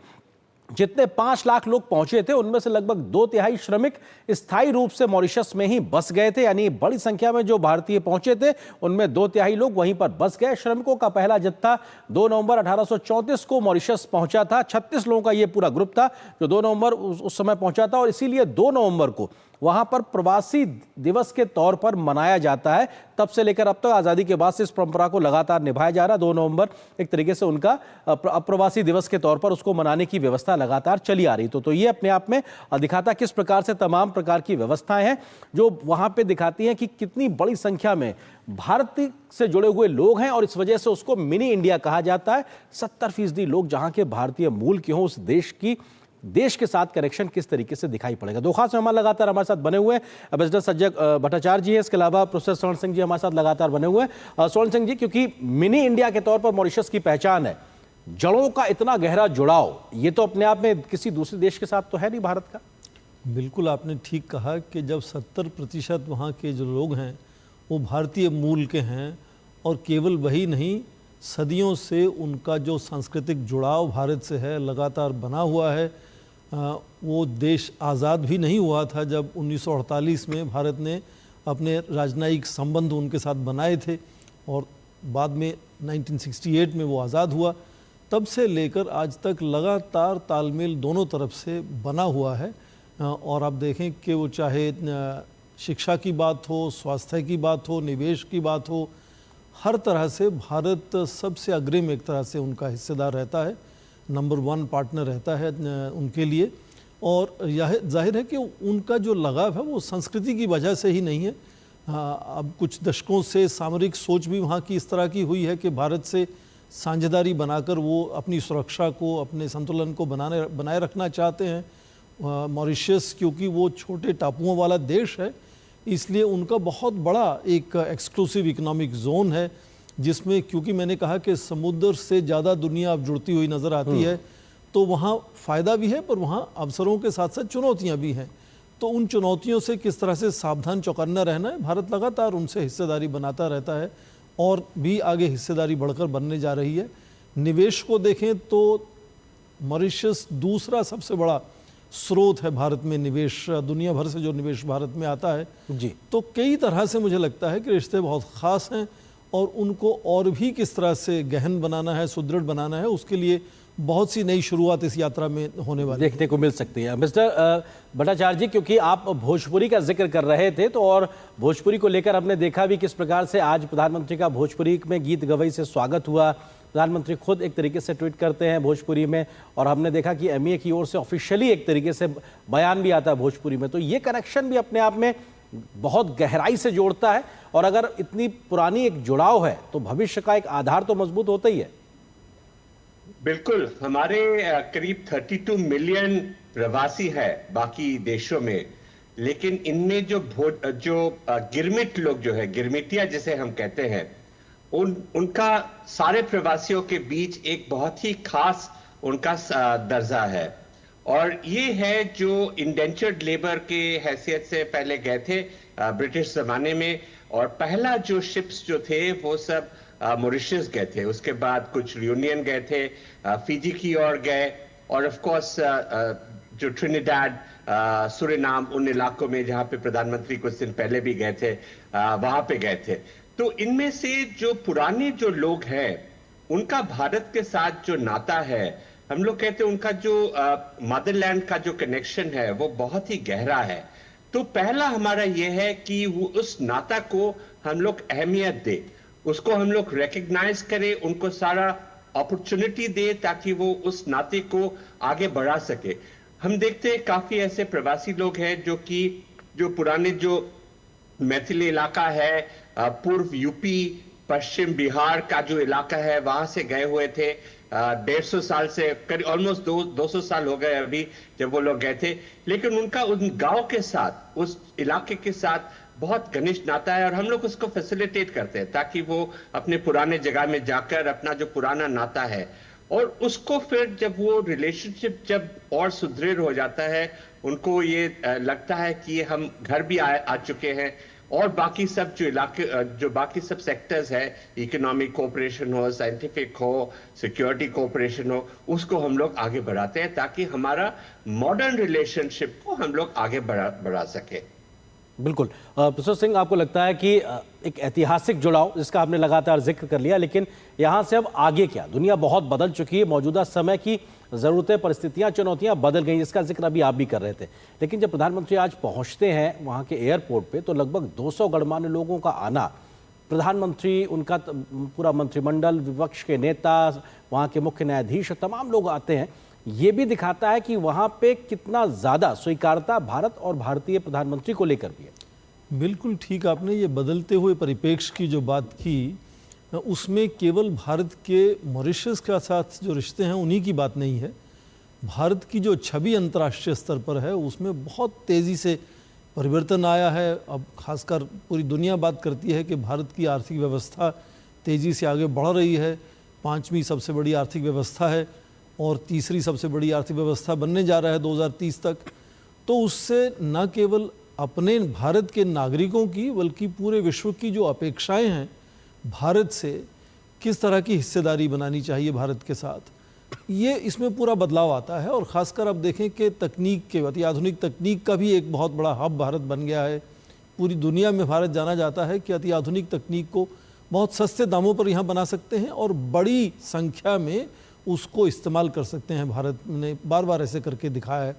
A: जितने 5 लाख लोग पहुंचे थे उनमें से लगभग 2/3 श्रमिक स्थायी रूप से मॉरिशस में ही बस गए थे, यानी बड़ी संख्या में जो भारतीय पहुंचे थे उनमें 2/3 लोग वहीं पर बस गए। श्रमिकों का पहला जत्था 2 नवंबर 1834 को मॉरिशस पहुंचा था। 36 लोगों का यह पूरा ग्रुप था जो 2 नवंबर उस समय पहुंचा था और इसीलिए 2 नवंबर को वहां पर प्रवासी दिवस के तौर पर मनाया जाता है। तब से लेकर अब तक आज़ादी के बाद से इस परंपरा को लगातार निभाया जा रहा है। 2 नवंबर एक तरीके से उनका अप्रवासी दिवस के तौर पर उसको मनाने की व्यवस्था लगातार चली आ रही। तो ये अपने आप में दिखाता किस प्रकार से तमाम प्रकार की व्यवस्थाएं हैं जो वहां पे दिखाती हैं कि कितनी बड़ी संख्या में भारत से जुड़े हुए लोग हैं और इस वजह से उसको मिनी इंडिया कहा जाता है। 70% लोग जहां के भारतीय मूल के हों, उस देश के साथ कनेक्शन किस तरीके से दिखाई पड़ेगा। दो खास मेहमान लगातार हमारे साथ बने हुए हैं। एम्बेसडर सज्जक भट्टाचार्य जी हैं, इसके अलावा प्रोफेसर स्वर्ण सिंह जी हमारे साथ लगातार बने हुए हैं। स्वर्ण सिंह जी, क्योंकि मिनी इंडिया के तौर पर मॉरिशस की पहचान है, जड़ों का इतना गहरा जुड़ाव, ये तो अपने आप में किसी दूसरे देश के साथ तो है नहीं भारत का।
H: बिल्कुल आपने ठीक कहा कि जब 70% वहाँ के जो लोग हैं वो भारतीय मूल के हैं और केवल वही नहीं सदियों से उनका जो सांस्कृतिक जुड़ाव भारत से है लगातार बना हुआ है। वो देश आज़ाद भी नहीं हुआ था जब 1948 में भारत ने अपने राजनयिक संबंध उनके साथ बनाए थे और बाद में 1968 में वो आज़ाद हुआ। तब से लेकर आज तक लगातार तालमेल दोनों तरफ से बना हुआ है। और आप देखें कि वो चाहे शिक्षा की बात हो, स्वास्थ्य की बात हो, निवेश की बात हो, हर तरह से भारत सबसे अग्रिम एक तरह से उनका हिस्सेदार रहता है, नंबर 1 पार्टनर रहता है उनके लिए। और यह जाहिर है कि उनका जो लगाव है वो संस्कृति की वजह से ही नहीं है। अब कुछ दशकों से सामरिक सोच भी वहाँ की इस तरह की हुई है कि भारत से साझेदारी बनाकर वो अपनी सुरक्षा को, अपने संतुलन को बनाए रखना चाहते हैं। मॉरिशस क्योंकि वो छोटे टापुओं वाला देश है, इसलिए उनका बहुत बड़ा एक एक्सक्लूसिव इकोनॉमिक जोन है, जिसमें क्योंकि मैंने कहा कि समुद्र से ज़्यादा दुनिया अब जुड़ती हुई नज़र आती है, तो वहाँ फ़ायदा भी है पर वहाँ अवसरों के साथ साथ चुनौतियाँ भी हैं। तो उन चुनौतियों से किस तरह से सावधान चौकन्ना रहना है, भारत लगातार उनसे हिस्सेदारी बनाता रहता है और भी आगे हिस्सेदारी बढ़कर बनने जा रही है। निवेश को देखें तो मॉरिशस दूसरा सबसे बड़ा स्रोत है भारत में निवेश, दुनिया भर से जो निवेश भारत में आता है जी। तो कई तरह से मुझे लगता है कि रिश्ते बहुत ख़ास हैं और उनको और भी किस तरह से गहन बनाना है, सुदृढ़ बनाना है, उसके लिए बहुत सी नई शुरुआत इस यात्रा में होने वाली
A: देखने को मिल सकती है। मिस्टर भट्टाचार्य जी, क्योंकि आप भोजपुरी का जिक्र कर रहे थे तो और भोजपुरी को लेकर हमने देखा भी किस प्रकार से आज प्रधानमंत्री का भोजपुरी में गीत गवई से स्वागत हुआ। प्रधानमंत्री खुद एक तरीके से ट्वीट करते हैं भोजपुरी में और हमने देखा कि एमईए की ओर से ऑफिशियली एक तरीके से बयान भी आता है भोजपुरी में। तो ये कनेक्शन भी अपने आप में बहुत गहराई से जोड़ता है और अगर इतनी पुरानी एक जुड़ाव है तो भविष्य का एक आधार तो मजबूत होता ही है।
I: बिल्कुल, हमारे करीब 32 मिलियन प्रवासी है बाकी देशों में, लेकिन इनमें जो गिरमिट लोग जो है, गिरमिटिया जिसे हम कहते हैं, उनका सारे प्रवासियों के बीच एक बहुत ही खास उनका दर्जा है। और ये है जो इंडेंचर्ड लेबर के हैसियत से पहले गए थे ब्रिटिश जमाने में, और पहला जो शिप्स जो थे वो सब मॉरिशस गए थे, उसके बाद कुछ रियूनियन गए थे, फिजी की ओर गए, और ऑफ कोर्स जो ट्रिनिडाड, सुरिनाम, उन इलाकों में जहां पे प्रधानमंत्री कुछ दिन पहले भी गए थे, वहां पे गए थे। तो इनमें से जो पुराने जो लोग हैं उनका भारत के साथ जो नाता है, हम लोग कहते हैं उनका जो मदरलैंड का जो कनेक्शन है वो बहुत ही गहरा है। तो पहला हमारा ये है कि वो उस नाता को हम लोग अहमियत दे, उसको हम लोग रिकग्नाइज करें, उनको सारा अपॉर्चुनिटी दे ताकि वो उस नाते को आगे बढ़ा सके। हम देखते हैं काफी ऐसे प्रवासी लोग हैं जो पुराने जो मैथिली इलाका है, पूर्व यूपी, पश्चिम बिहार का जो इलाका है, वहां से गए हुए थे। 150 साल से करीब ऑलमोस्ट 200 साल हो गए अभी जब वो लोग गए थे, लेकिन उनका उन गांव के साथ, उस इलाके के साथ बहुत घनिष्ठ नाता है और हम लोग उसको फैसिलिटेट करते हैं ताकि वो अपने पुराने जगह में जाकर अपना जो पुराना नाता है और उसको फिर जब वो रिलेशनशिप जब और सुदृढ़ हो जाता है, उनको ये लगता है कि हम घर भी आ चुके हैं और बाकी सब जो इलाके, जो बाकी सब सेक्टर्स है, इकोनॉमिक कोऑपरेशन हो, साइंटिफिक हो, सिक्योरिटी कोऑपरेशन हो, उसको हम लोग आगे बढ़ाते हैं ताकि हमारा मॉडर्न रिलेशनशिप को हम लोग आगे बढ़ा सके।
A: बिल्कुल। प्रोफेसर सिंह, आपको लगता है कि एक ऐतिहासिक जुड़ाव जिसका आपने लगातार जिक्र कर लिया, लेकिन यहाँ से अब आगे क्या? दुनिया बहुत बदल चुकी है, मौजूदा समय की ज़रूरतें, परिस्थितियाँ, चुनौतियाँ बदल गई, जिसका जिक्र अभी आप भी कर रहे थे। लेकिन जब प्रधानमंत्री आज पहुँचते हैं वहाँ के एयरपोर्ट पे तो लगभग 200 गणमान्य लोगों का आना, प्रधानमंत्री, उनका पूरा मंत्रिमंडल, विपक्ष के नेता, वहाँ के मुख्य न्यायाधीश, तमाम लोग आते हैं, ये भी दिखाता है कि वहाँ पे कितना ज़्यादा स्वीकारता भारत और भारतीय प्रधानमंत्री को लेकर भी है।
H: बिल्कुल ठीक, आपने ये बदलते हुए परिप्रेक्ष्य की जो बात की, उसमें केवल भारत के मॉरिशस के साथ जो रिश्ते हैं उन्हीं की बात नहीं है। भारत की जो छवि अंतर्राष्ट्रीय स्तर पर है उसमें बहुत तेज़ी से परिवर्तन आया है। अब खासकर पूरी दुनिया बात करती है कि भारत की आर्थिक व्यवस्था तेज़ी से आगे बढ़ रही है, 5वीं सबसे बड़ी आर्थिक व्यवस्था है और तीसरी सबसे बड़ी आर्थिक व्यवस्था बनने जा रहा है 2030 तक। तो उससे न केवल अपने भारत के नागरिकों की बल्कि पूरे विश्व की जो अपेक्षाएं हैं भारत से, किस तरह की हिस्सेदारी बनानी चाहिए भारत के साथ, ये इसमें पूरा बदलाव आता है। और ख़ासकर अब देखें कि तकनीक के अति आधुनिक तकनीक का भी एक बहुत बड़ा हब भारत बन गया है। पूरी दुनिया में भारत जाना जाता है कि अति आधुनिक तकनीक को बहुत सस्ते दामों पर यहाँ बना सकते हैं और बड़ी संख्या में उसको इस्तेमाल कर सकते हैं। भारत ने बार बार ऐसे करके दिखाया है।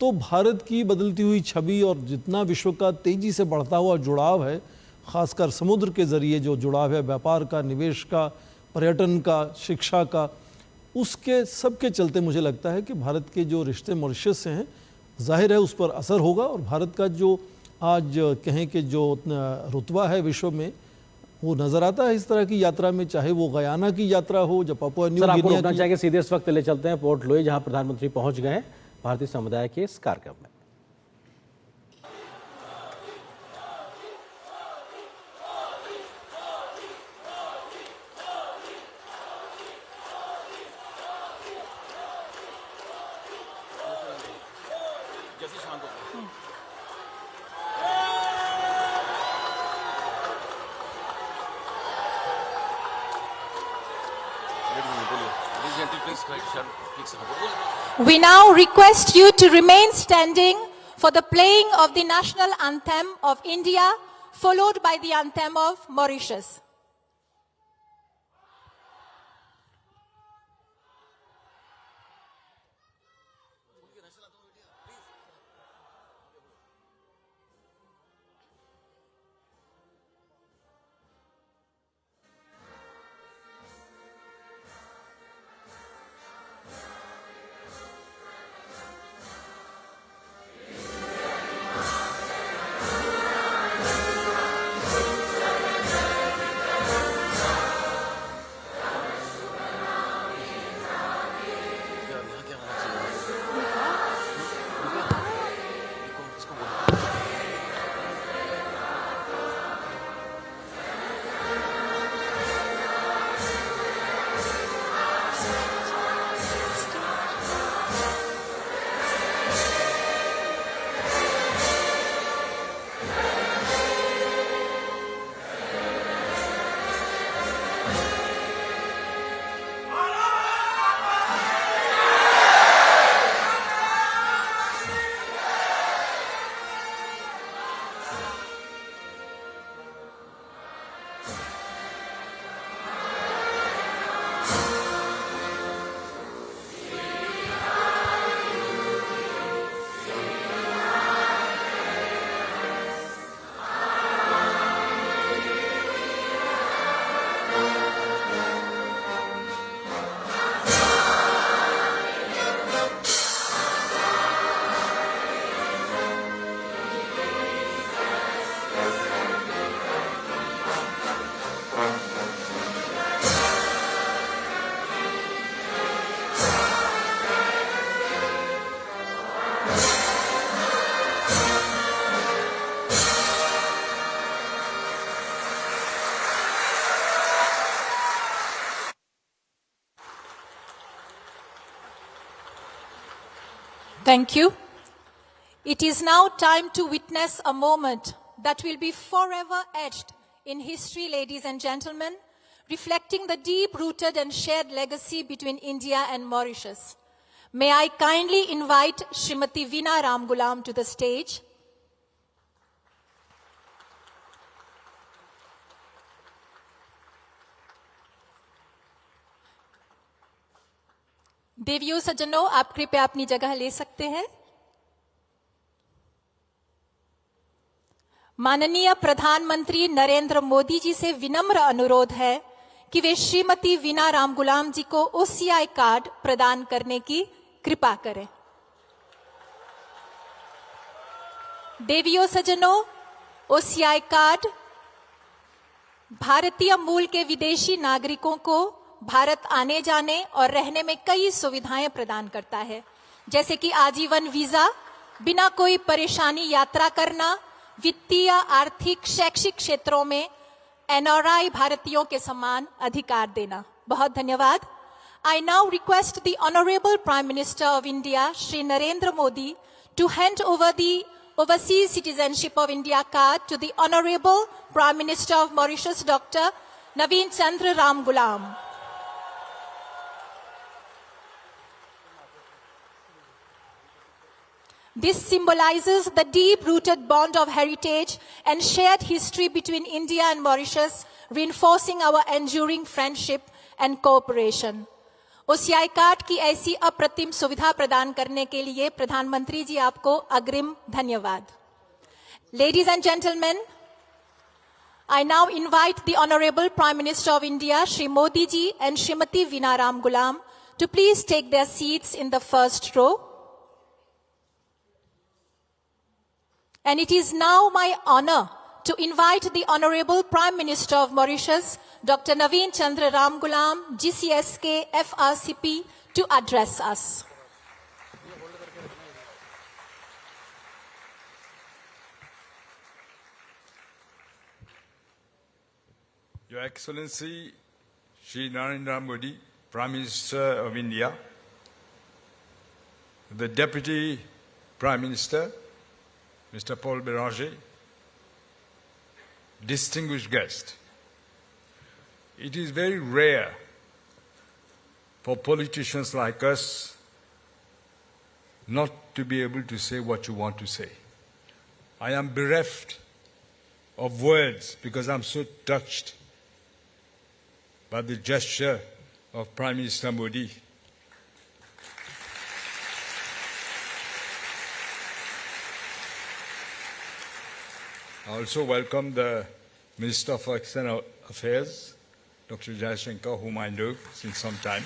H: तो भारत की बदलती हुई छवि और जितना विश्व का तेज़ी से बढ़ता हुआ जुड़ाव है, ख़ासकर समुद्र के ज़रिए जो जुड़ाव है, व्यापार का, निवेश का, पर्यटन का, शिक्षा का, उसके सब के चलते मुझे लगता है कि भारत के जो रिश्ते मॉरिशस से हैं, जाहिर है उस पर असर होगा। और भारत का जो आज कहें कि जो रुतबा है विश्व में, वो नज़र आता है इस तरह की यात्रा में, चाहे वो गयाना की यात्रा हो, जब पापुआ न्यू
A: सर, आपको
H: गिनिया
A: रुकना
H: की।
A: चाहिए, सीधे इस वक्त ले चलते हैं पोर्ट लुई, जहां प्रधानमंत्री पहुंच गए हैं भारतीय समुदाय के इस कार्यक्रम में।
Q: We now request you to remain standing for the playing of the national anthem of India, followed by the anthem of Mauritius. Thank you. It is now time to witness a moment that will be forever etched in history, ladies and gentlemen, reflecting the deep-rooted and shared legacy between India and Mauritius. May I kindly invite Srimati Veena Ramgulam to the stage. देवियों सज्जनों, आप कृपया अपनी जगह ले सकते हैं। माननीय प्रधानमंत्री नरेंद्र मोदी जी से विनम्र अनुरोध है कि वे श्रीमती वीना रामगुलाम जी को ओसीआई कार्ड प्रदान करने की कृपा करें। देवियों सज्जनों, ओसीआई कार्ड भारतीय मूल के विदेशी नागरिकों को भारत आने जाने और रहने में कई सुविधाएं प्रदान करता है, जैसे कि आजीवन वीजा, बिना कोई परेशानी यात्रा करना, वित्तीय, आर्थिक, शैक्षिक क्षेत्रों में एनआरआई भारतीयों के समान अधिकार देना। बहुत धन्यवाद। I now request the Honorable Prime Minister of India, Shri Narendra Modi, to hand over the Overseas Citizenship of India card to the Honorable Prime Minister of Mauritius, Dr. Naveen Chandra Ram Gulam. This symbolizes the deep-rooted bond of heritage and shared history between India and Mauritius, reinforcing our enduring friendship and cooperation. OCI card की ऐसी अप्रतिम सुविधा प्रदान करने के लिए प्रधानमंत्री जी आपको अग्रिम धन्यवाद. Ladies and gentlemen, I now invite the Honorable Prime Minister of India, Shri Modi ji and Srimati Veena Ram Gulam to please take their seats in the first row. And it is now my honor to invite the Honorable Prime Minister of Mauritius, Dr. Naveen Chandra Ram Gulam, GCSK, FRCP, to address us.
R: Your Excellency, Shri Narendra Modi, Prime Minister of India, the Deputy Prime Minister, Mr. Paul Béranger, distinguished guest, it is very rare for politicians like us not to be able to say what you want to say. I am bereft of words because I'm so touched by the gesture of Prime Minister Modi. I also welcome the Minister for External Affairs, Dr. Jaishankar, whom I know since some time.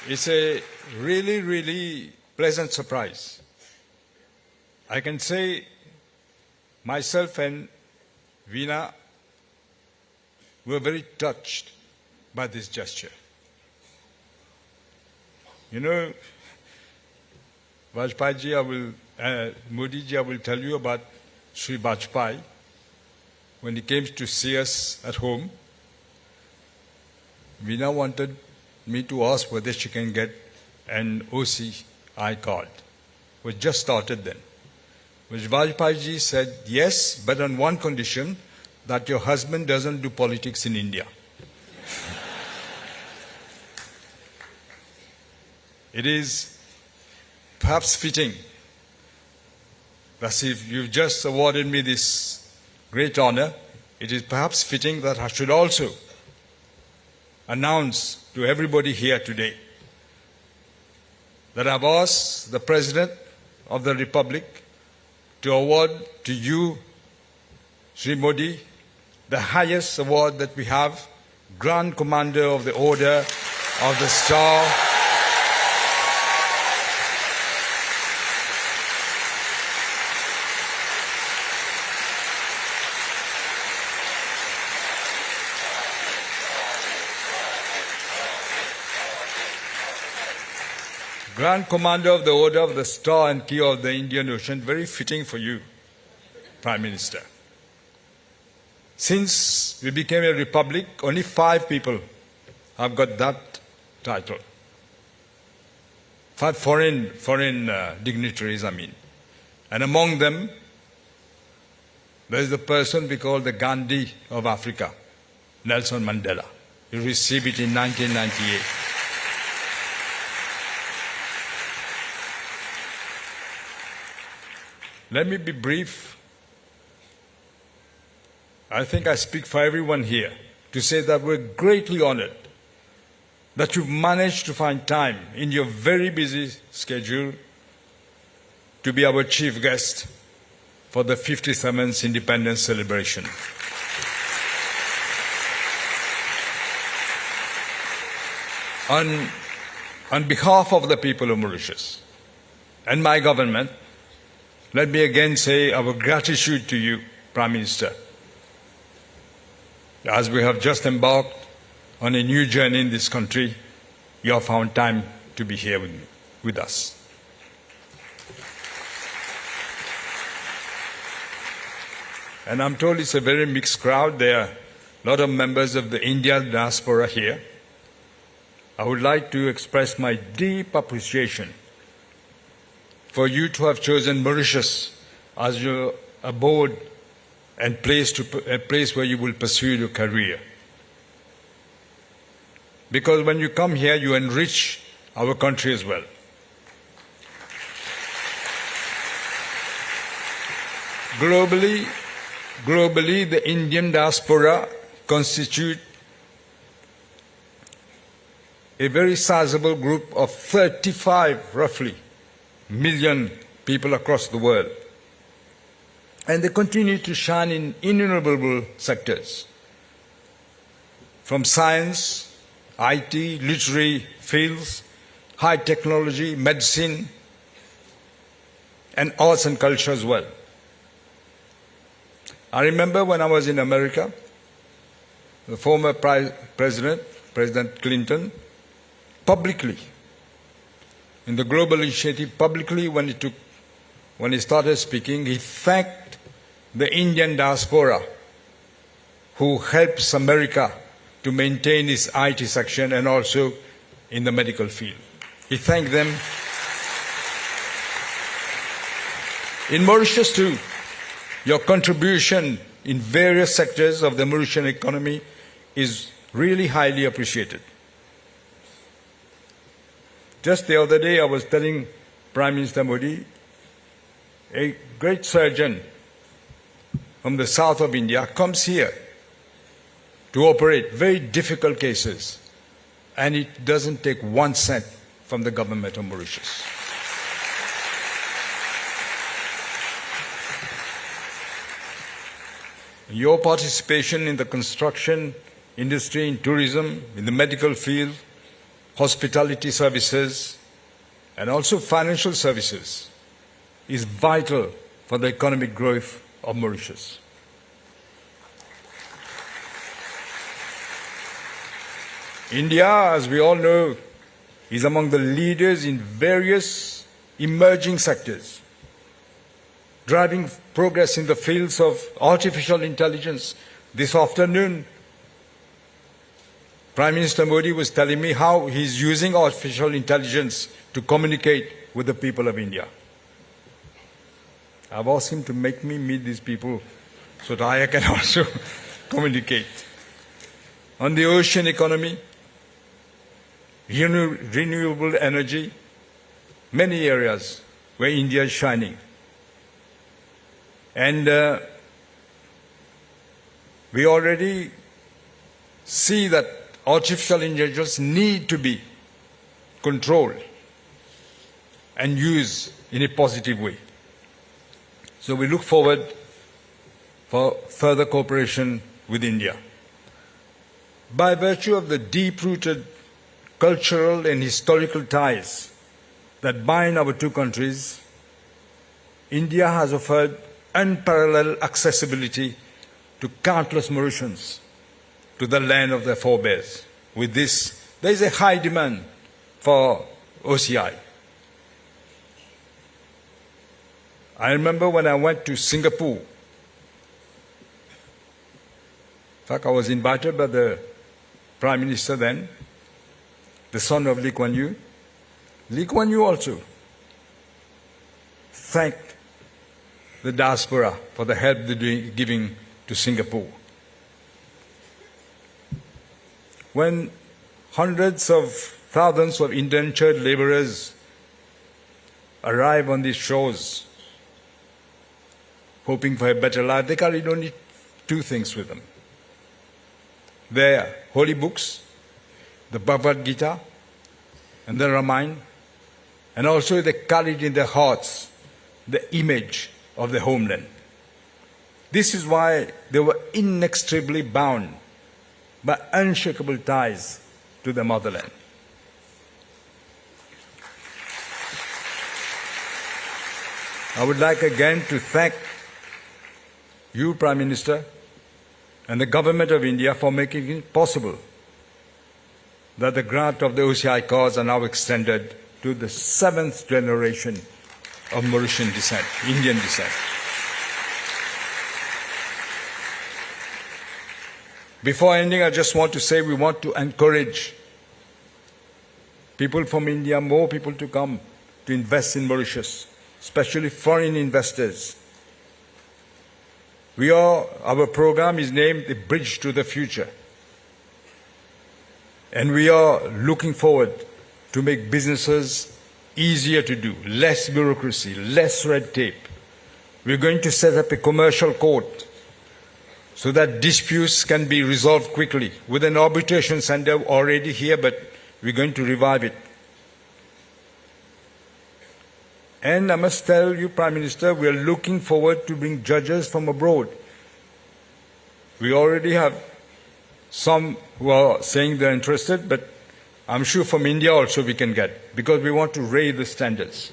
R: It's a really, really pleasant surprise. I can say myself and Veena were very touched by this gesture. You know, Vajpayee ji, Modi ji, I will tell you about Sri Vajpayee. When he came to see us at home, Veena wanted me to ask whether she can get an OCI card. We just started then. Which Vajpayee ji said, yes, but on one condition, that your husband doesn't do politics in India. It is perhaps fitting that if you've just awarded me this great honor, it is perhaps fitting that I should also announce to everybody here today that I've asked the President of the Republic to award to you, Sri Modi, the highest award that we have, Grand Commander of the Order of the Star. Grand Commander of the Order of the Star and Key of the Indian Ocean, very fitting for you, Prime Minister. Since we became a republic, only 5 people have got that title. 5 foreign dignitaries, I mean. And among them, there is the person we call the Gandhi of Africa, Nelson Mandela. He received it in 1998. Let me be brief. I think I speak for everyone here to say that we're greatly honored that you've managed to find time in your very busy schedule to be our chief guest for the 57th independence celebration. On behalf of the people of Mauritius and my government, let me again say our gratitude to you, Prime Minister, as we have just embarked on a new journey in this country. You have found time to be here with us. And I'm told it's a very mixed crowd. There are a lot of members of the Indian diaspora here. I would like to express my deep appreciation for you to have chosen Mauritius as your abode and a place where you will pursue your career. Because when you come here, you enrich our country as well. Globally, the Indian diaspora constitute a very sizable group of 35, roughly, million people across the world. And they continue to shine in innumerable sectors, from science, IT, literary fields, high technology, medicine, and arts and culture as well. I remember when I was in America, the former President Clinton, publicly, in the global initiative, publicly when he started speaking, he thanked the Indian diaspora who helps America to maintain its IT section and also in the medical field. He thanked them. In Mauritius too, your contribution in various sectors of the Mauritian economy is really highly appreciated. Just the other day, I was telling Prime Minister Modi, a great surgeon from the south of India comes here to operate very difficult cases, and it doesn't take 1 cent from the government of Mauritius. Your participation in the construction industry, in tourism, in the medical field, hospitality services, and also financial services is vital for the economic growth of Mauritius. India, as we all know, is among the leaders in various emerging sectors, driving progress in the fields of artificial intelligence. This afternoon, Prime Minister Modi was telling me how he's using artificial intelligence to communicate with the people of India. I've asked him to make me meet these people so that I can also communicate. On the ocean economy, renewable energy, many areas where India is shining. And we already see that artificial intelligence need to be controlled and used in a positive way. So we look forward for further cooperation with India. By virtue of the deep-rooted cultural and historical ties that bind our two countries, India has offered unparalleled accessibility to countless Mauritians to the land of their forebears. With this, there is a high demand for OCI. I remember when I went to Singapore, in fact, I was invited by the Prime Minister then, the son of Lee Kuan Yew. Lee Kuan Yew also thanked the diaspora for the help they're giving to Singapore. When hundreds of thousands of indentured laborers arrive on these shores, hoping for a better life, they carry only two things with them. Their holy books, the Bhagavad Gita and the Ramayana, and also they carried in their hearts the image of the homeland. This is why they were inextricably bound by unshakable ties to the motherland. I would like again to thank you, Prime Minister, and the Government of India for making it possible that the grant of the OCI cards are now extended to the 7th generation of Mauritian descent, Indian descent. Before ending, I just want to say we want to encourage people from India, more people to come to invest in Mauritius, especially foreign investors. Our program is named The Bridge to the Future. And we are looking forward to make businesses easier to do, less bureaucracy, less red tape. We're going to set up a commercial court so that disputes can be resolved quickly, with an arbitration center already here, but we're going to revive it. And I must tell you, Prime Minister, we are looking forward to bring judges from abroad. We already have some who are saying they're interested, but I'm sure from India also we can get, because we want to raise the standards.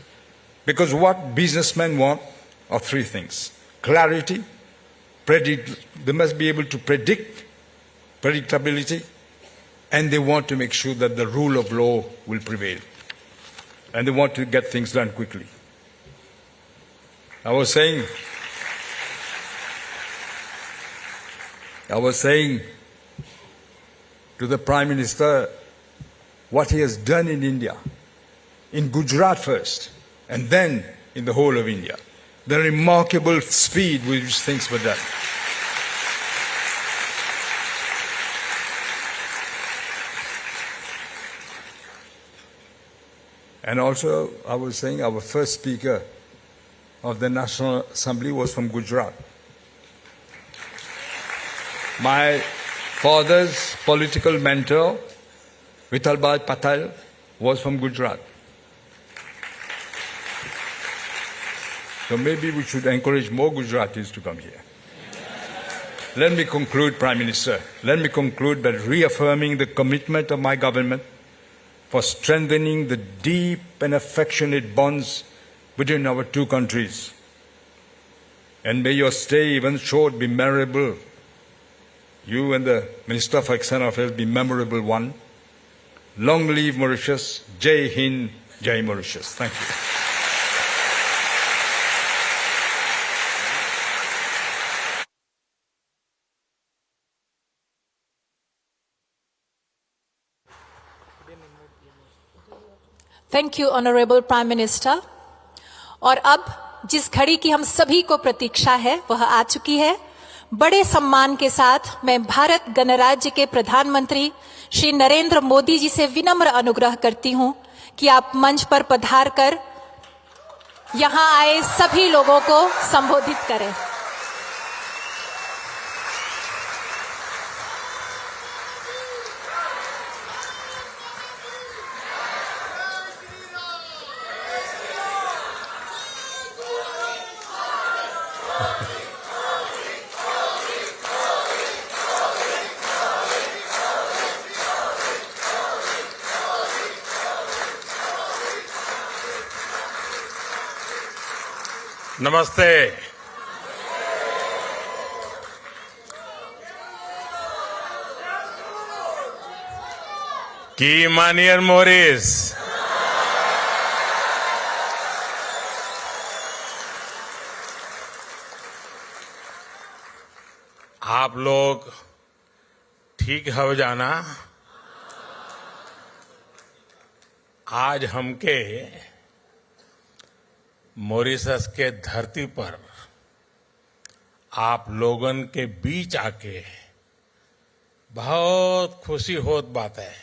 R: Because what businessmen want are three things: clarity, they must be able to predict, predictability, and they want to make sure that the rule of law will prevail. And they want to get things done quickly. I was saying to the Prime Minister what he has done in India, in Gujarat first, and then in the whole of India. The remarkable speed with which things were done. And also, I was saying our first speaker of the National Assembly was from Gujarat. My father's political mentor, Vithalbhai Patel, was from Gujarat. So maybe we should encourage more Gujaratis to come here. Let me conclude, Prime Minister. Let me conclude by reaffirming the commitment of my government for strengthening the deep and affectionate bonds between our two countries. And may your stay, even short, be memorable. You and the Minister for External Affairs be memorable one. Long live Mauritius. Jai Hind, Jai Mauritius. Thank you.
Q: Thank you honourable prime minister. और अब जिस घड़ी की हम सभी को प्रतीक्षा है वह आ चुकी है। बड़े सम्मान के साथ मैं भारत गणराज्य के प्रधानमंत्री श्री नरेंद्र मोदी जी से विनम्र अनुग्रह करती हूं कि आप मंच पर पधार कर यहां आए सभी लोगों को संबोधित करें।
G: नमस्ते। की मानियर मोरिस। आप लोग ठीक हो जाना। आज हमके मॉरिशस के धरती पर आप लोगन के बीच आके बहुत खुशी होत बात है।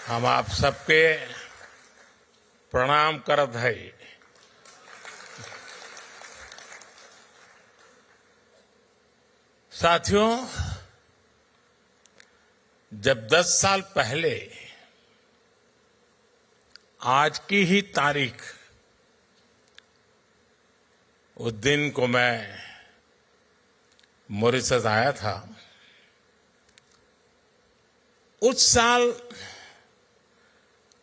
G: हम आप सबके प्रणाम करत है। साथियों, जब 10 साल पहले आज की ही तारीख उस दिन को मैं मॉरिशस आया था, उस साल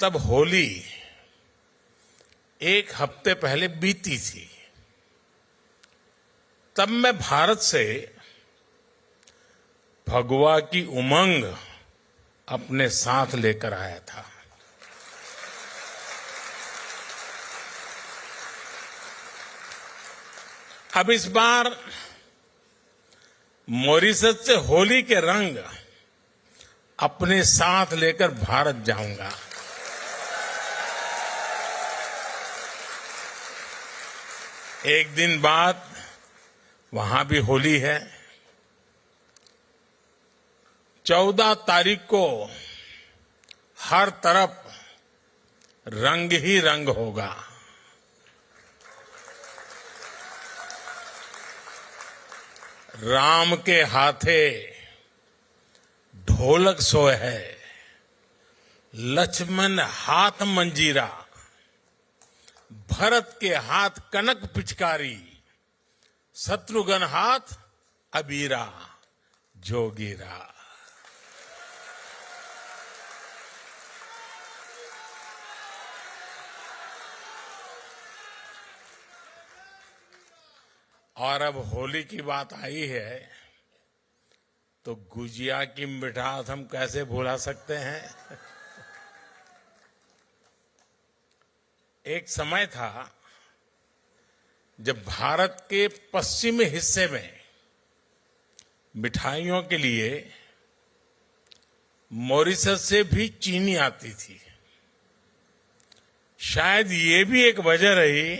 G: तब होली एक हफ्ते पहले बीती थी। तब मैं भारत से भगवा की उमंग अपने साथ लेकर आया था। अब इस बार मॉरिशस से होली के रंग अपने साथ लेकर भारत जाऊंगा। एक दिन बाद वहां भी होली है। 14 तारीख को हर तरफ रंग ही रंग होगा। राम के हाथे ढोलक सोए है, लक्ष्मण हाथ मंजीरा, भरत के हाथ कनक पिचकारी, शत्रुघ्न हाथ अबीरा जोगीरा। और अब होली की बात आई है तो गुजिया की मिठास हम कैसे भुला सकते हैं। एक समय था जब भारत के पश्चिमी हिस्से में मिठाइयों के लिए मॉरिशस से भी चीनी आती थी। शायद ये भी एक वजह रही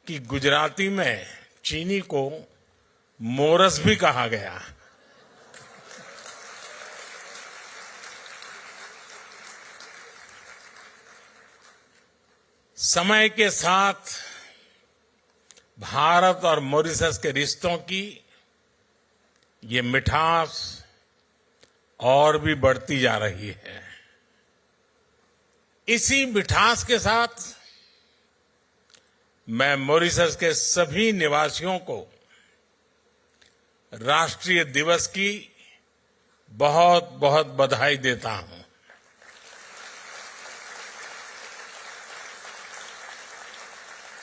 G: कि गुजराती में चीनी को मोरस भी कहा गया। समय के साथ भारत और मॉरिशस के रिश्तों की ये मिठास और भी बढ़ती जा रही है। इसी मिठास के साथ मैं मॉरिशस के सभी निवासियों को राष्ट्रीय दिवस की बहुत बहुत बधाई देता हूं।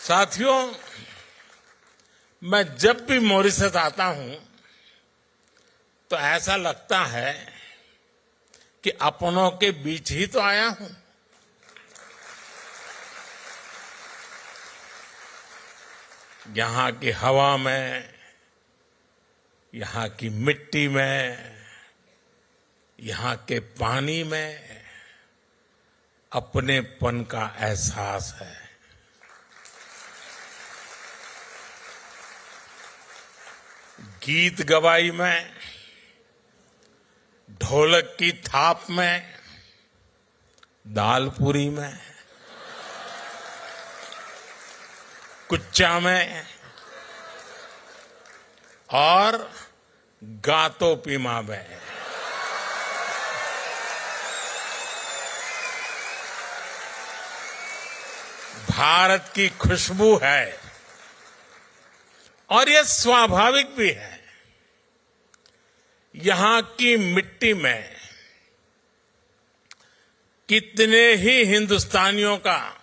G: साथियों, मैं जब भी मॉरिशस आता हूं तो ऐसा लगता है कि अपनों के बीच ही तो आया हूं। यहां की हवा में, यहां की मिट्टी में, यहां के पानी में अपनेपन का एहसास है। गीत गवाई में, ढोलक की थाप में, दालपूरी में, कुच्चा में और गातो पीमा में। भारत की खुशबू है और ये स्वाभाविक भी है। यहां की मिट्टी में कितने ही हिंदुस्तानियों का,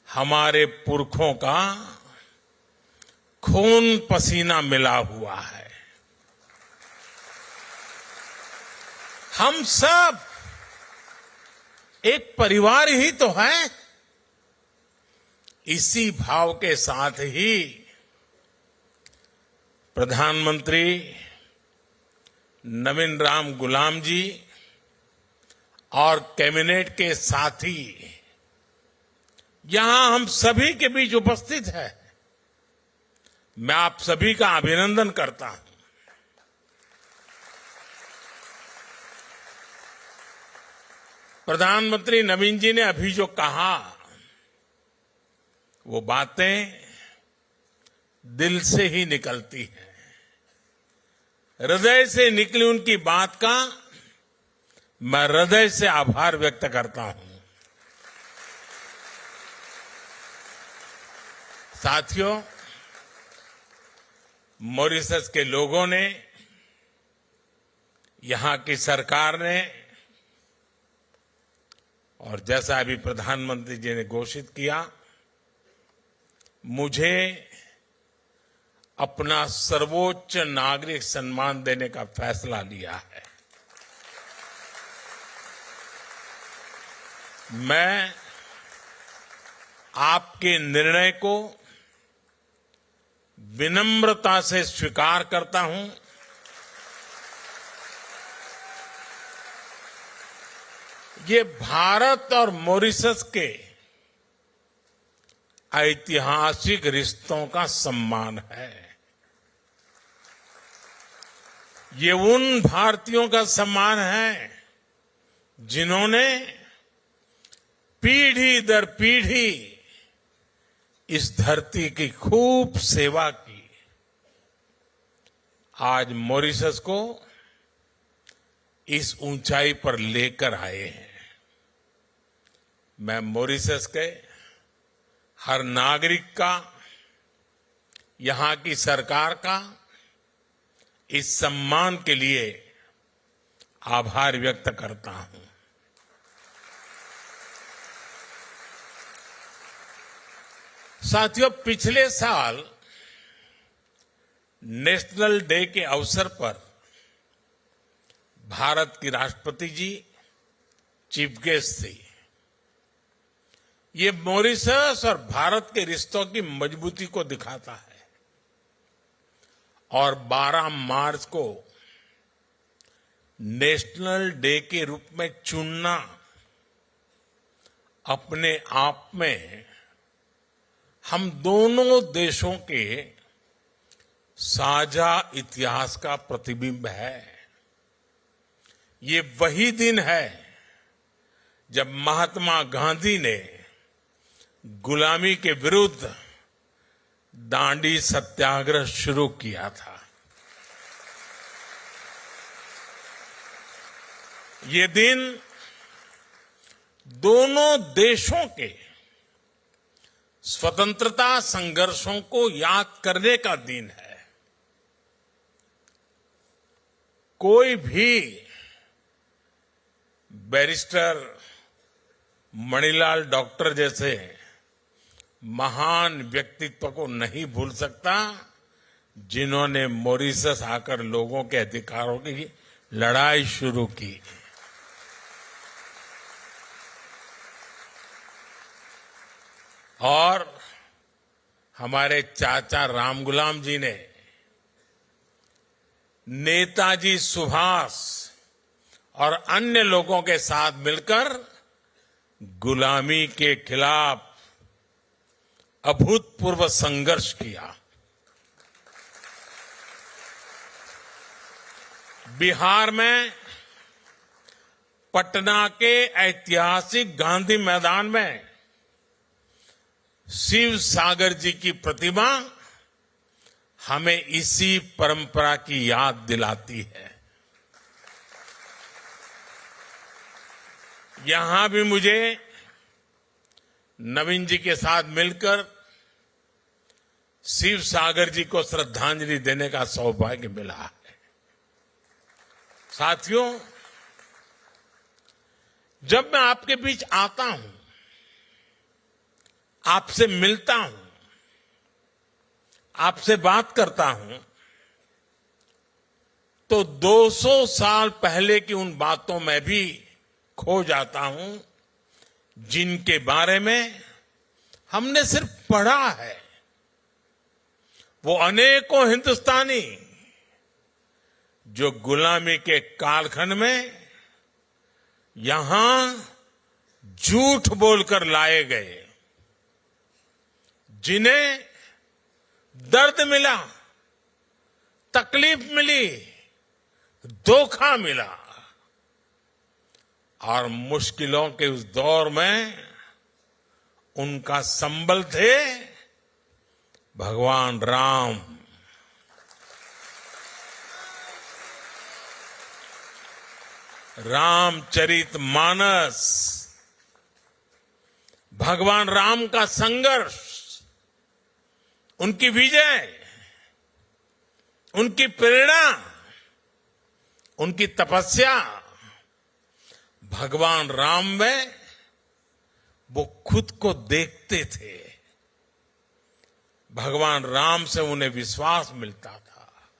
G: हमारे पुरखों का खून पसीना मिला हुआ है। हम सब एक परिवार ही तो हैं। इसी भाव के साथ ही प्रधानमंत्री नवीन राम गुलाम जी और कैबिनेट के साथी यहां हम सभी के बीच उपस्थित है। मैं आप सभी का अभिनंदन करता हूं। प्रधानमंत्री नवीन जी ने अभी जो कहा, वो बातें दिल से ही निकलती हैं। हृदय से निकली उनकी बात का मैं हृदय से आभार व्यक्त करता हूं। साथियों, मॉरिशस के लोगों ने, यहां की सरकार ने और जैसा अभी प्रधानमंत्री जी ने घोषित किया, मुझे अपना सर्वोच्च नागरिक सम्मान देने का फैसला लिया है। मैं आपके निर्णय को विनम्रता से स्वीकार करता हूं। ये भारत और मॉरिशस के ऐतिहासिक रिश्तों का सम्मान है। ये उन भारतीयों का सम्मान है जिन्होंने पीढ़ी दर पीढ़ी इस धरती की खूब सेवा की। आज मॉरिशस को इस ऊंचाई पर लेकर आए हैं। मैं मॉरिशस के हर नागरिक का, यहां की सरकार का इस सम्मान के लिए आभार व्यक्त करता हूं। साथियों, पिछले साल नेशनल डे के अवसर पर भारत की राष्ट्रपति जी चीफ गेस्ट थी। ये मॉरिशस और भारत के रिश्तों की मजबूती को दिखाता है। और 12 मार्च को नेशनल डे के रूप में चुनना अपने आप में हम दोनों देशों के साझा इतिहास का प्रतिबिंब है। ये वही दिन है जब महात्मा गांधी ने गुलामी के विरुद्ध दांडी सत्याग्रह शुरू किया था। ये दिन दोनों देशों के स्वतंत्रता संघर्षों को याद करने का दिन है। कोई भी बैरिस्टर मणिलाल डॉक्टर जैसे महान व्यक्तित्व को नहीं भूल सकता जिन्होंने मॉरिशस आकर लोगों के अधिकारों की लड़ाई शुरू की। और हमारे चाचा रामगुलाम जी ने नेताजी सुभाष और अन्य लोगों के साथ मिलकर गुलामी के खिलाफ अभूतपूर्व संघर्ष किया। बिहार में पटना के ऐतिहासिक गांधी मैदान में शिव सागर जी की प्रतिमा हमें इसी परंपरा की याद दिलाती है। यहां भी मुझे नवीन जी के साथ मिलकर शिव सागर जी को श्रद्धांजलि देने का सौभाग्य मिला है। साथियों, जब मैं आपके बीच आता हूं, आपसे मिलता हूं, आपसे बात करता हूं, तो 200 साल पहले की उन बातों में भी खो जाता हूं जिनके बारे में हमने सिर्फ पढ़ा है। वो अनेकों हिंदुस्तानी जो गुलामी के कालखंड में यहां झूठ बोलकर लाए गए, जिन्हें दर्द मिला, तकलीफ मिली, धोखा मिला, और मुश्किलों के उस दौर में उनका संबल थे भगवान राम। रामचरितमानस, भगवान राम का संघर्ष, उनकी विजय, उनकी प्रेरणा, उनकी तपस्या, भगवान राम में वो खुद को देखते थे। भगवान राम से उन्हें विश्वास मिलता था।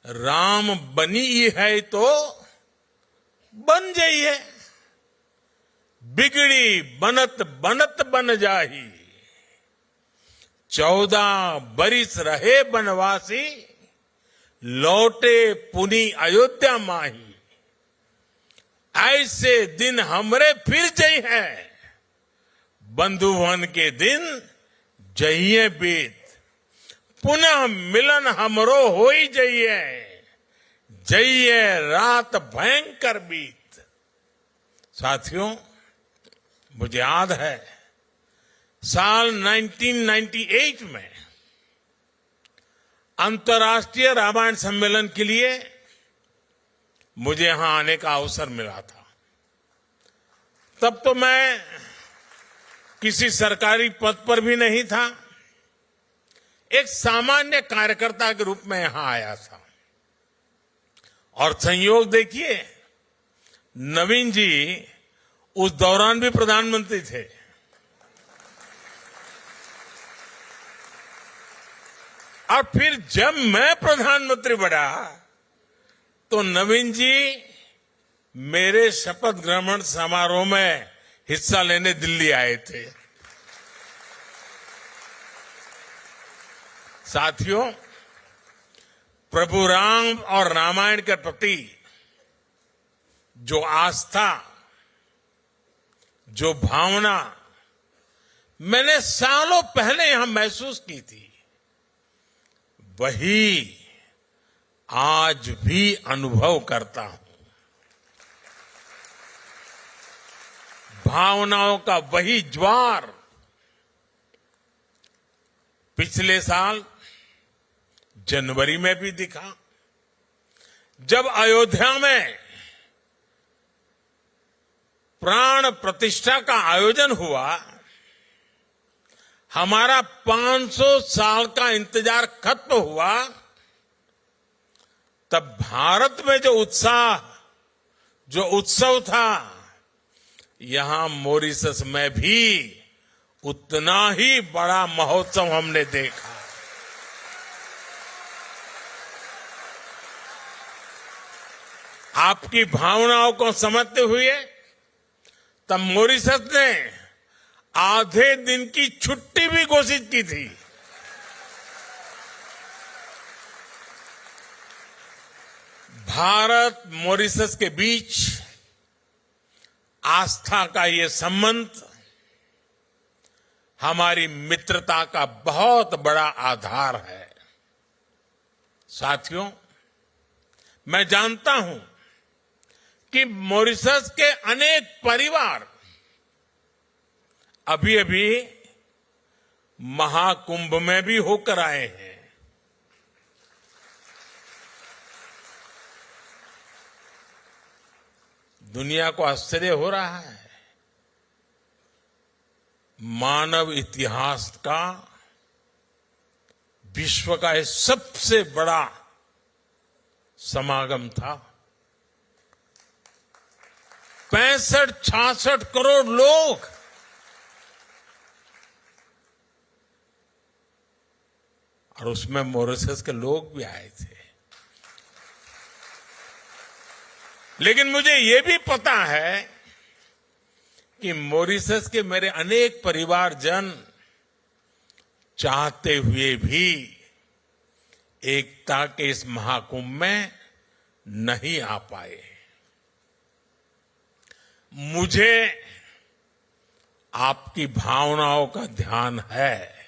G: राम बनी है तो बन जाइए, बिगड़ी बनत बनत बन जाही। 14 बरिस रहे बनवासी, लौटे पुनी अयोध्या माही। ऐसे दिन हमरे फिर जई है, बंधुवन के दिन जइए बीत, पुनः मिलन हमरो होई जइए, जइए रात भयंकर बीत। साथियों, मुझे याद है साल 1998 में अंतर्राष्ट्रीय रामायण सम्मेलन के लिए मुझे यहां आने का अवसर मिला था। तब तो मैं किसी सरकारी पद पर भी नहीं था, एक सामान्य कार्यकर्ता के रूप में यहां आया था। और संयोग देखिए, नवीन जी उस दौरान भी प्रधानमंत्री थे। और फिर जब मैं प्रधानमंत्री बना तो नवीन जी मेरे शपथ ग्रहण समारोह में हिस्सा लेने दिल्ली आए थे। साथियों, प्रभु राम और रामायण के प्रति जो आस्था, जो भावना मैंने सालों पहले यहां महसूस की थी, वही आज भी अनुभव करता हूं। भावनाओं का वही ज्वार पिछले साल जनवरी में भी दिखा, जब अयोध्या में प्राण प्रतिष्ठा का आयोजन हुआ। हमारा 500 साल का इंतजार खत्म हुआ, तब भारत में जो उत्साह, जो उत्सव था, यहां मॉरिशस में भी उतना ही बड़ा महोत्सव हमने देखा। आपकी भावनाओं को समझते हुए तब मॉरिशस ने आधे दिन की छुट्टी भी घोषित की थी। भारत मॉरिशस के बीच आस्था का ये संबंध हमारी मित्रता का बहुत बड़ा आधार है। साथियों, मैं जानता हूं कि मॉरिशस के अनेक परिवार अभी अभी महाकुंभ में भी होकर आए हैं। दुनिया को आश्चर्य हो रहा है, मानव इतिहास का, विश्व का यह सबसे बड़ा समागम था। 65-66 करोड़ लोग और उसमें मॉरिशस के लोग भी आए थे। लेकिन मुझे ये भी पता है कि मॉरिशस के मेरे अनेक परिवारजन चाहते हुए भी एकता के इस महाकुंभ में नहीं आ पाए। मुझे आपकी भावनाओं का ध्यान है,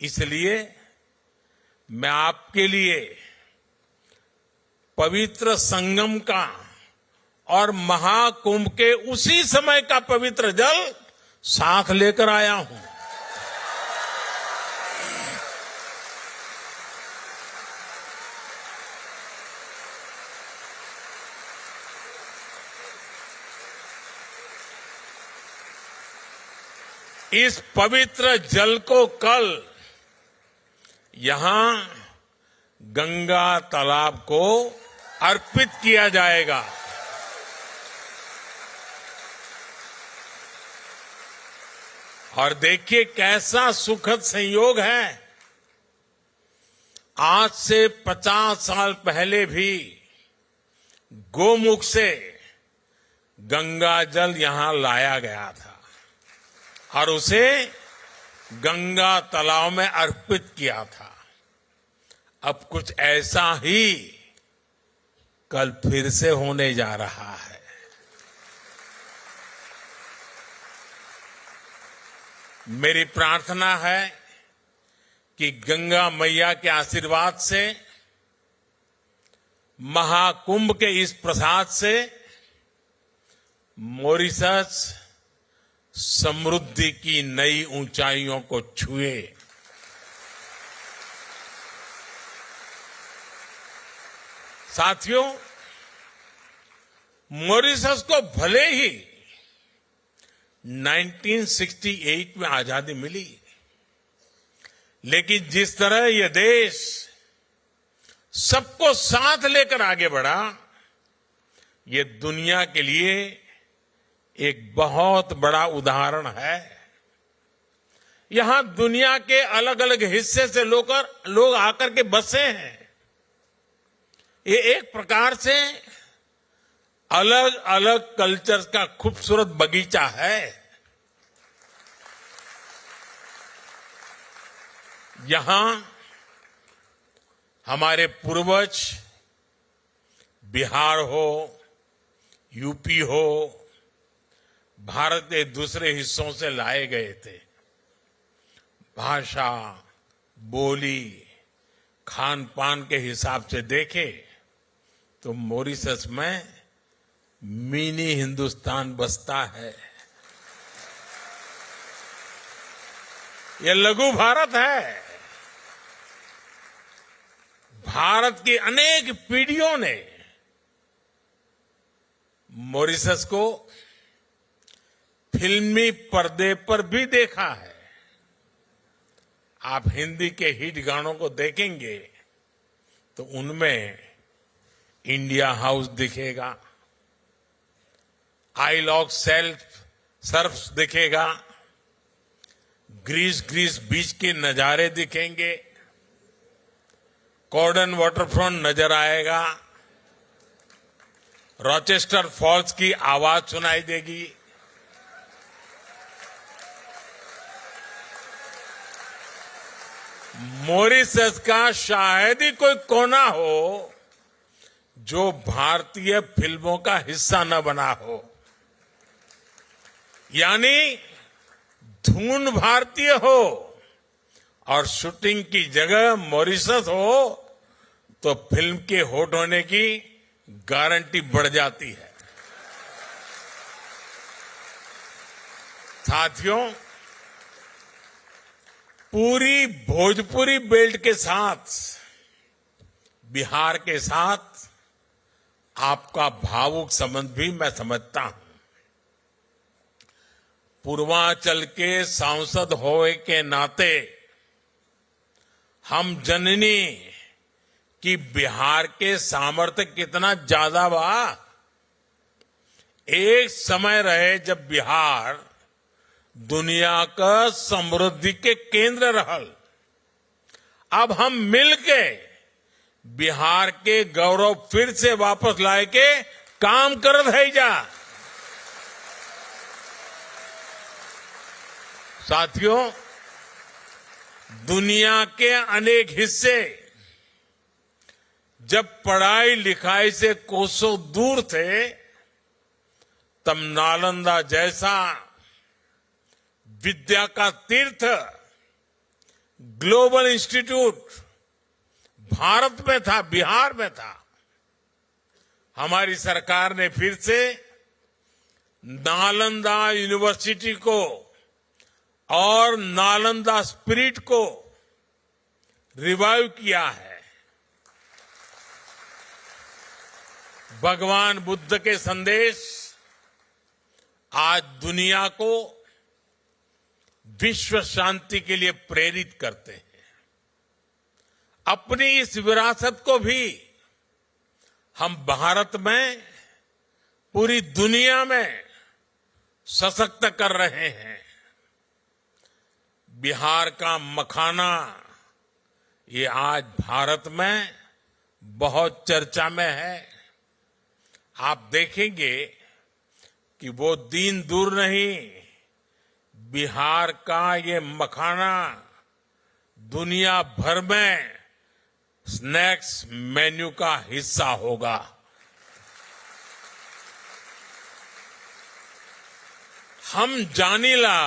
G: इसलिए मैं आपके लिए पवित्र संगम का और महाकुंभ के उसी समय का पवित्र जल साथ लेकर आया हूं। इस पवित्र जल को कल यहां गंगा तालाब को अर्पित किया जाएगा। और देखिए कैसा सुखद संयोग है, आज से 50 साल पहले भी गोमुख से गंगा जल यहां लाया गया था और उसे गंगा तालाब में अर्पित किया था। अब कुछ ऐसा ही कल फिर से होने जा रहा है। मेरी प्रार्थना है कि गंगा मैया के आशीर्वाद से, महाकुंभ के इस प्रसाद से मॉरिशस समृद्धि की नई ऊंचाइयों को छुए। साथियों, मॉरिशस को भले ही 1968 में आजादी मिली, लेकिन जिस तरह यह देश सबको साथ लेकर आगे बढ़ा, ये दुनिया के लिए एक बहुत बड़ा उदाहरण है। यहां दुनिया के अलग अलग हिस्से से लोग आकर के बसे हैं। ये एक प्रकार से अलग अलग कल्चर्स का खूबसूरत बगीचा है। यहां हमारे पूर्वज बिहार हो, यूपी हो, भारत के दूसरे हिस्सों से लाए गए थे। भाषा, बोली, खान पान के हिसाब से देखे तो मॉरिशस में मिनी हिंदुस्तान बसता है। यह लघु भारत है। भारत की अनेक पीढ़ियों ने मॉरिशस को फिल्मी पर्दे पर भी देखा है। आप हिंदी के हिट गानों को देखेंगे तो उनमें इंडिया हाउस दिखेगा, आइल ऑफ सर्फ दिखेगा, ग्रीस बीच के नजारे दिखेंगे, कॉर्डन वाटरफ्रंट नजर आएगा, रॉचेस्टर फॉल्स की आवाज सुनाई देगी। मॉरिशस का शायद ही कोई कोना हो जो भारतीय फिल्मों का हिस्सा न बना हो। यानी धुन भारतीय हो और शूटिंग की जगह मॉरिशस हो तो फिल्म के हिट होने की गारंटी बढ़ जाती है। साथियों, पूरी भोजपुरी बेल्ट के साथ बिहार के साथ आपका भावुक संबंध भी मैं समझता हूं। पूर्वांचल के सांसद होने के नाते हम जननी कि बिहार के सामर्थ्य कितना ज्यादा बा। एक समय रहे जब बिहार दुनिया का समृद्धि के केंद्र रहल। अब हम मिलके बिहार के गौरव फिर से वापस लाए के काम करत है जा। साथियों, दुनिया के अनेक हिस्से जब पढ़ाई लिखाई से कोसों दूर थे, तब नालंदा जैसा विद्या का तीर्थ ग्लोबल इंस्टीट्यूट भारत में था, बिहार में था। हमारी सरकार ने फिर से नालंदा यूनिवर्सिटी को और नालंदा स्पिरिट को रिवाइव किया है। भगवान बुद्ध के संदेश आज दुनिया को विश्व शांति के लिए प्रेरित करते हैं। अपनी इस विरासत को भी हम भारत में, पूरी दुनिया में सशक्त कर रहे हैं। बिहार का मखाना ये आज भारत में बहुत चर्चा में है। आप देखेंगे कि वो दिन दूर नहीं, बिहार का ये मखाना दुनिया भर में स्नैक्स मेन्यू का हिस्सा होगा। हम जानीला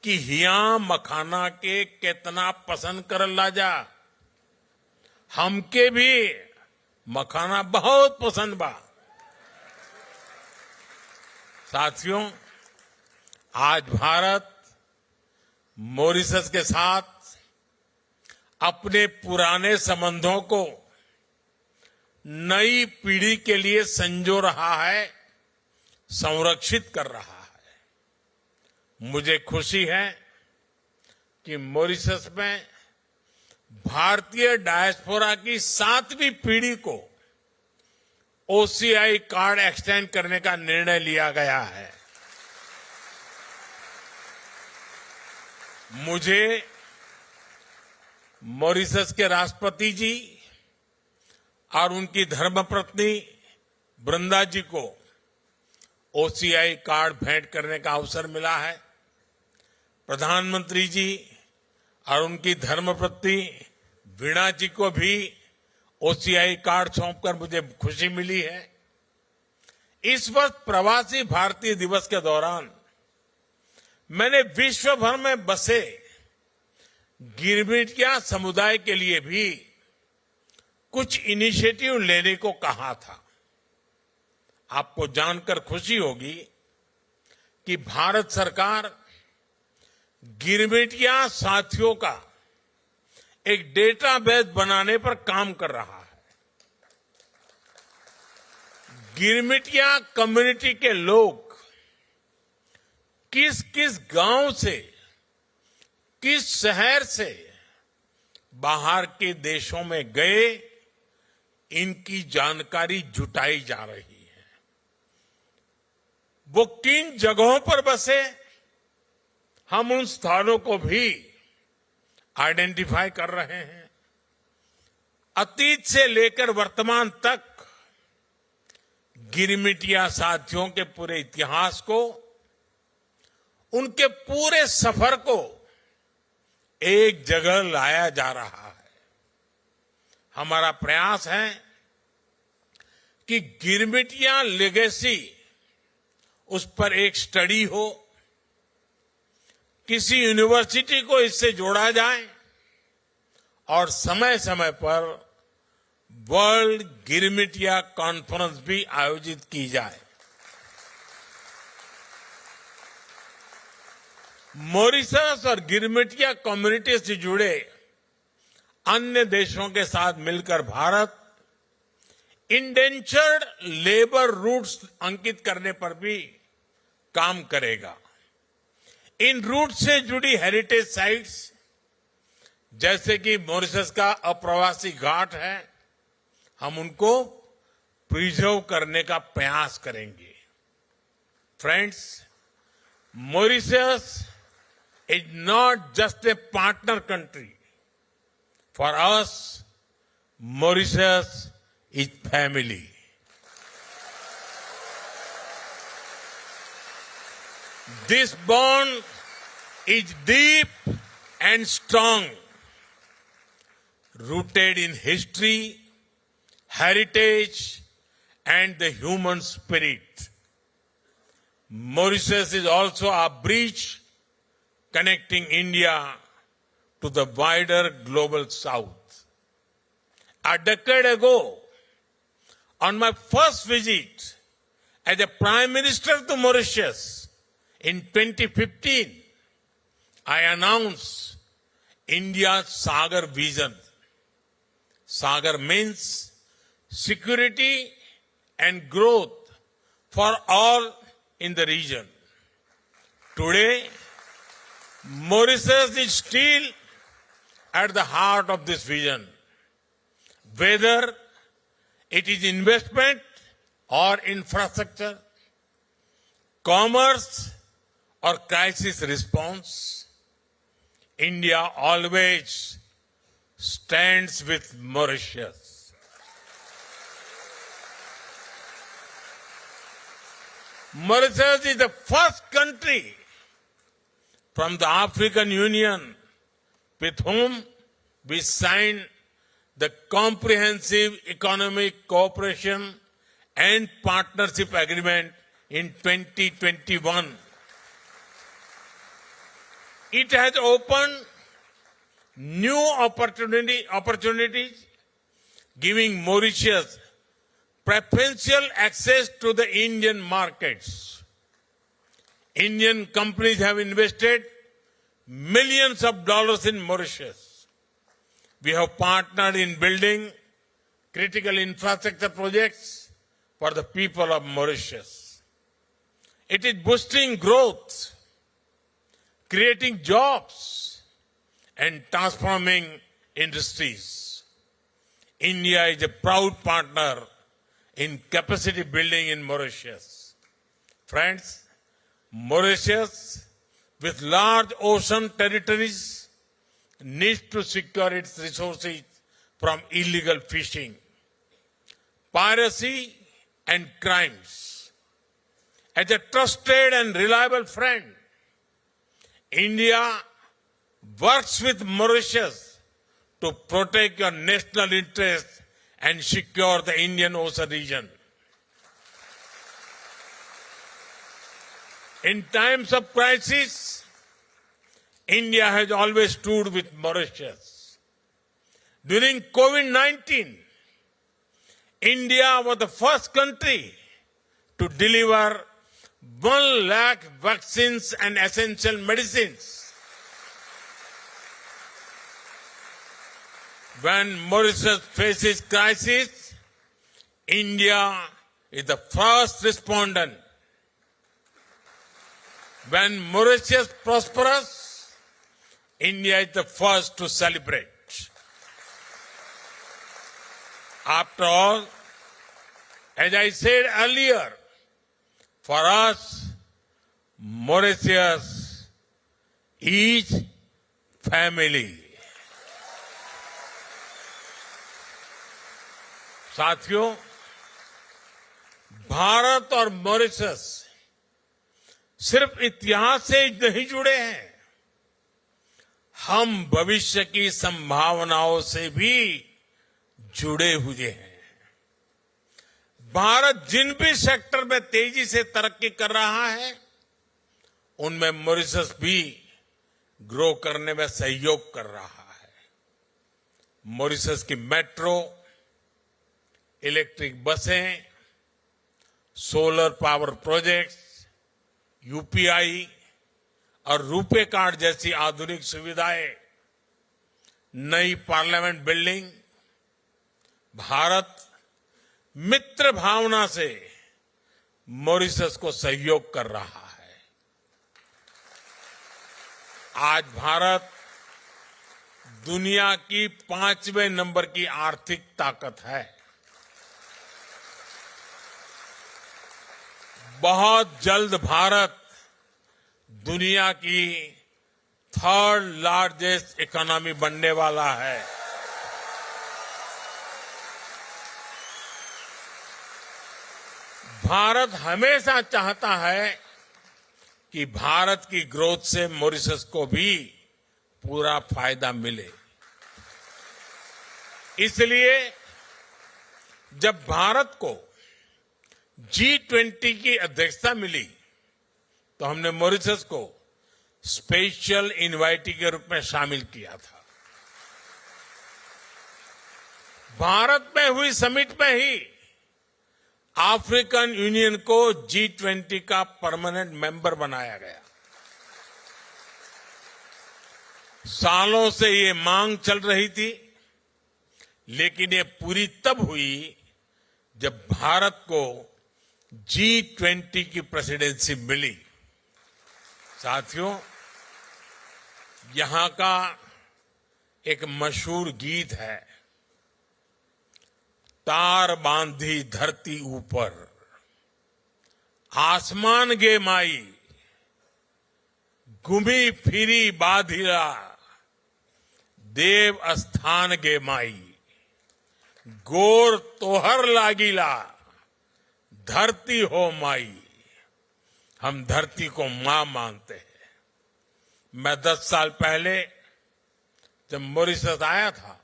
G: कि हिया मखाना के कितना पसंद करला जा। हमके भी मखाना बहुत पसंद बा। साथियों, आज भारत मॉरिशस के साथ अपने पुराने संबंधों को नई पीढ़ी के लिए संजो रहा है, संरक्षित कर रहा है। मुझे खुशी है कि मॉरिशस में भारतीय डायस्पोरा की 7वीं पीढ़ी को ओसीआई कार्ड एक्सटेंड करने का निर्णय लिया गया है। मुझे मॉरिशस के राष्ट्रपति जी और उनकी धर्मपत्नी वृंदा जी को ओसीआई कार्ड भेंट करने का अवसर मिला है। प्रधानमंत्री जी और उनकी धर्मपत्नी वीणा जी को भी ओसीआई कार्ड सौंपकर मुझे खुशी मिली है। इस वर्ष प्रवासी भारतीय दिवस के दौरान मैंने विश्व भर में बसे गिरमिटिया समुदाय के लिए भी कुछ इनिशिएटिव लेने को कहा था। आपको जानकर खुशी होगी कि भारत सरकार गिरमिटिया साथियों का एक डेटाबेस बनाने पर काम कर रहा है। गिरमिटिया कम्युनिटी के लोग किस किस गांव से, किस शहर से बाहर के देशों में गए, इनकी जानकारी जुटाई जा रही है। वो किन जगहों पर बसे, हम उन स्थानों को भी आइडेंटिफाई कर रहे हैं। अतीत से लेकर वर्तमान तक गिरमिटिया साथियों के पूरे इतिहास को, उनके पूरे सफर को एक जगह लाया जा रहा है। हमारा प्रयास है कि गिरमिटिया लेगेसी, उस पर एक स्टडी हो, किसी यूनिवर्सिटी को इससे जोड़ा जाए और समय समय पर वर्ल्ड गिरमिटिया कॉन्फ्रेंस भी आयोजित की जाए। मॉरिशस और गिरमिटिया कम्युनिटी से जुड़े अन्य देशों के साथ मिलकर भारत इंडेंचर्ड लेबर रूट्स अंकित करने पर भी काम करेगा। इन रूट से जुड़ी हेरिटेज साइट्स, जैसे कि मॉरिशस का अप्रवासी घाट है, हम उनको प्रिजर्व करने का प्रयास करेंगे। Friends, Mauritius is not just a partner country. For us, Mauritius is family. This bond is deep and strong, rooted in history, heritage, and the human spirit. Mauritius is also a bridge connecting India to the wider global south. A decade ago, on my first visit as a Prime Minister to Mauritius in 2015, I announced India's Sagar vision. Sagar means security and growth for all in the region. Today, Mauritius is still at the heart of this vision. Whether it is investment or infrastructure, commerce or crisis response, India always stands with Mauritius. Mauritius is the first country from the African Union with whom we signed the Comprehensive Economic Cooperation and Partnership Agreement in 2021. It has opened new opportunities, giving Mauritius preferential access to the Indian markets. Indian companies have invested millions of dollars in Mauritius. We have partnered in building critical infrastructure projects for the people of Mauritius. It is boosting growth, creating jobs, and transforming industries. India is a proud partner in capacity building in Mauritius. Friends, Mauritius, with large ocean territories, needs to secure its resources from illegal fishing, piracy, and crimes. As a trusted and reliable friend, India works with Mauritius to protect your national interests and secure the Indian Ocean region. In times of crisis, India has always stood with Mauritius. During COVID-19, India was the first country to deliver 1 lakh vaccines and essential medicines. When Mauritius faces crisis, India is the first respondent. When Mauritius prospers, India is the first to celebrate. After all, as I said earlier, for us, Mauritius is family. साथियों, भारत और Mauritius सिर्फ इतिहास से नहीं जुड़े हैं, हम भविष्य की संभावनाओं से भी जुड़े हुए हैं। भारत जिन भी सेक्टर में तेजी से तरक्की कर रहा है, उनमें मॉरिशस भी ग्रो करने में सहयोग कर रहा है। मॉरिशस की मेट्रो, इलेक्ट्रिक बसें, सोलर पावर प्रोजेक्ट्स, यूपीआई और रुपे कार्ड जैसी आधुनिक सुविधाएं, नई पार्लियामेंट बिल्डिंग, भारत मित्र भावना से मॉरिशस को सहयोग कर रहा है। आज भारत दुनिया की 5वें नंबर की आर्थिक ताकत है। बहुत जल्द भारत दुनिया की 3rd लार्जेस्ट इकोनॉमी बनने वाला है। भारत हमेशा चाहता है कि भारत की ग्रोथ से मॉरिशस को भी पूरा फायदा मिले। इसलिए जब भारत को G20 की अध्यक्षता मिली, तो हमने मॉरिशस को स्पेशल इनवाइटी के रूप में शामिल किया था। भारत में हुई समिट में ही अफ्रीकन यूनियन को G20 का परमानेंट मेंबर बनाया गया। सालों से ये मांग चल रही थी, लेकिन ये पूरी तब हुई जब भारत को G20 की प्रेसिडेंसी मिली। साथियों, यहां का एक मशहूर गीत है, तार बांधी धरती ऊपर, आसमान गे माई, घूमी फिरी बाधिरा, देव स्थान गे माई, गोर तोहर लागिला, धरती हो माई। हम धरती को मां मानते हैं। मैं 10 साल पहले जब मॉरिशस आया था,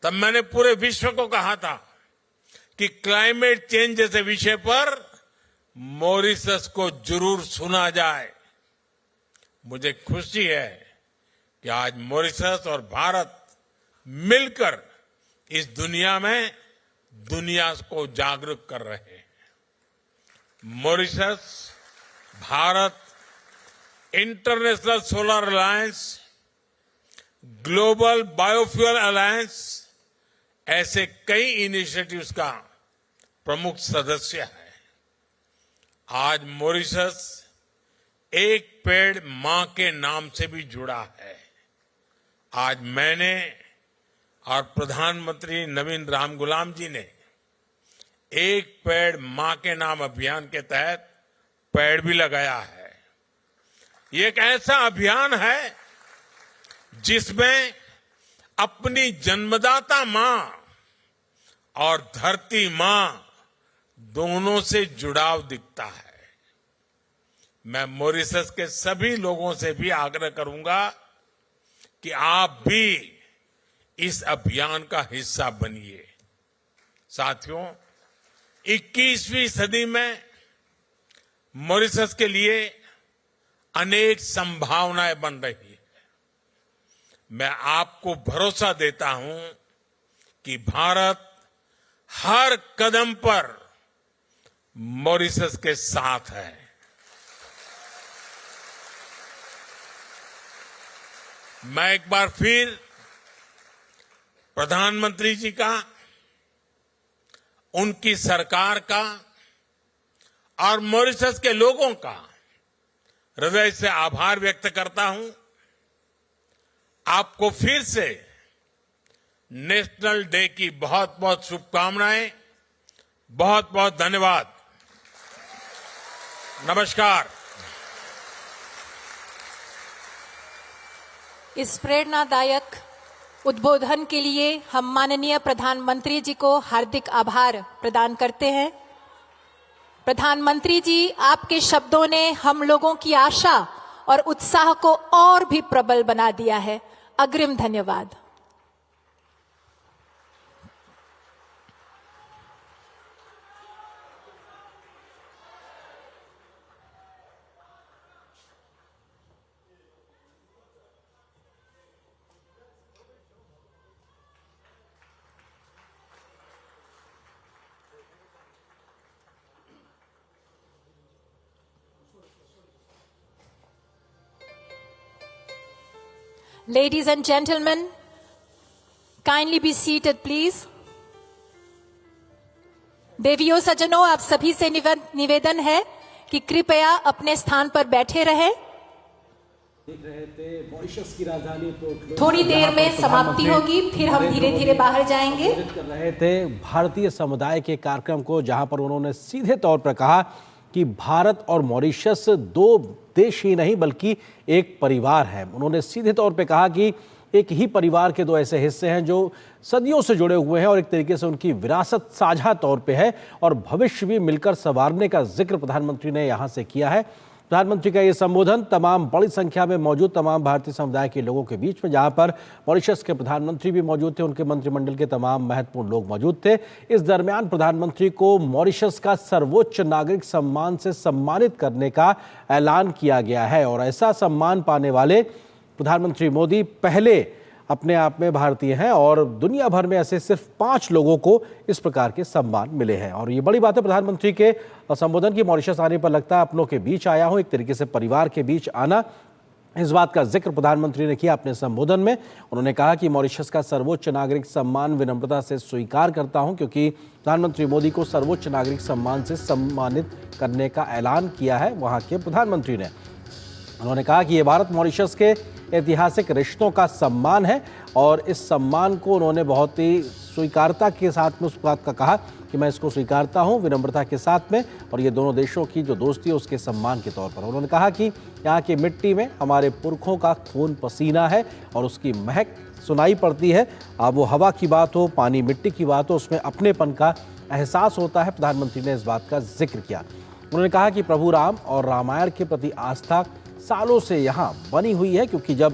G: तब मैंने पूरे विश्व को कहा था कि क्लाइमेट चेंज जैसे विषय पर मॉरिशस को जरूर सुना जाए। मुझे खुशी है कि आज मॉरिशस और भारत मिलकर इस दुनिया में दुनिया को जागरूक कर रहे हैं। Mauritius, Bharat, international solar alliance, global biofuel alliance ऐसे कई इनिशिएटिव्स का प्रमुख सदस्य है। आज मॉरिशस एक पेड़ मां के नाम से भी जुड़ा है। आज मैंने और प्रधानमंत्री नवीन रामगुलाम जी ने एक पेड़ मां के नाम अभियान के तहत पेड़ भी लगाया है। ये एक ऐसा अभियान है जिसमें अपनी जन्मदाता मां और धरती मां दोनों से जुड़ाव दिखता है। मैं मॉरिशस के सभी लोगों से भी आग्रह करूंगा कि आप भी इस अभियान का हिस्सा बनिए। साथियों, 21वीं सदी में मॉरिशस के लिए अनेक संभावनाएं बन रही है। मैं आपको भरोसा देता हूं कि भारत हर कदम पर मॉरिशस के साथ है। मैं एक बार फिर प्रधानमंत्री जी का, उनकी सरकार का और मॉरिशस के लोगों का हृदय से आभार व्यक्त करता हूं। आपको फिर से नेशनल डे की बहुत बहुत शुभकामनाएं। बहुत बहुत धन्यवाद। नमस्कार।
Q: इस प्रेरणादायक उद्बोधन के लिए हम माननीय प्रधानमंत्री जी को हार्दिक आभार प्रदान करते हैं। प्रधानमंत्री जी, आपके शब्दों ने हम लोगों की आशा और उत्साह को और भी प्रबल बना दिया है। अग्रिम धन्यवाद। Ladies and gentlemen, kindly be seated, please. देवियों सज्जनों, आप सभी से निवेदन है कि कृपया अपने स्थान पर बैठे रहें।
A: देख रहे थे मॉरिशस की राजधानी पोर्ट
Q: थोड़ी देर में समाप्ति होगी, फिर हम धीरे धीरे बाहर जाएंगे।
A: कर रहे थे भारतीय समुदाय के कार्यक्रम को, जहां पर उन्होंने सीधे तौर पर कहा कि भारत और मॉरिशस दो देश ही नहीं बल्कि एक परिवार है। उन्होंने सीधे तौर पे कहा कि एक ही परिवार के दो ऐसे हिस्से हैं जो सदियों से जुड़े हुए हैं और एक तरीके से उनकी विरासत साझा तौर पे है और भविष्य भी मिलकर संवारने का जिक्र प्रधानमंत्री ने यहां से किया है। प्रधानमंत्री का ये संबोधन तमाम बड़ी संख्या में मौजूद तमाम भारतीय समुदाय के लोगों के बीच में, जहां पर मॉरिशस के प्रधानमंत्री भी मौजूद थे, उनके मंत्रिमंडल के तमाम महत्वपूर्ण लोग मौजूद थे। इस दरमियान प्रधानमंत्री को मॉरिशस का सर्वोच्च नागरिक सम्मान से सम्मानित करने का ऐलान किया गया है और ऐसा सम्मान पाने वाले प्रधानमंत्री मोदी पहले अपने आप में भारतीय हैं और दुनिया भर में ऐसे सिर्फ 5 लोगों को इस प्रकार के सम्मान मिले हैं। और ये बड़ी बात है प्रधानमंत्री के संबोधन की। मॉरिशस आने पर लगता है अपनों के बीच आया हूं, एक तरीके से परिवार के बीच आना। इस बात का जिक्र प्रधानमंत्री ने किया अपने संबोधन में। उन्होंने कहा कि मॉरिशस का सर्वोच्च नागरिक सम्मान विनम्रता से स्वीकार करता हूं, क्योंकि प्रधानमंत्री मोदी को सर्वोच्च नागरिक सम्मान से सम्मानित करने का ऐलान किया है वहां के प्रधानमंत्री ने। उन्होंने कहा कि ये भारत मॉरिशस के ऐतिहासिक रिश्तों का सम्मान है और इस सम्मान को उन्होंने बहुत ही स्वीकारता के साथ में उस बात का कहा कि मैं इसको स्वीकारता हूं विनम्रता के साथ में, और ये दोनों देशों की जो दोस्ती है उसके सम्मान के तौर पर। उन्होंने कहा कि यहाँ की मिट्टी में हमारे पुरखों का खून पसीना है और उसकी महक सुनाई पड़ती है। अब वो हवा की बात हो, पानी मिट्टी की बात हो, उसमें अपनेपन का एहसास होता है। प्रधानमंत्री ने इस बात का जिक्र किया। उन्होंने कहा कि प्रभु राम और रामायण के प्रति आस्था सालों से यहाँ बनी हुई है, क्योंकि जब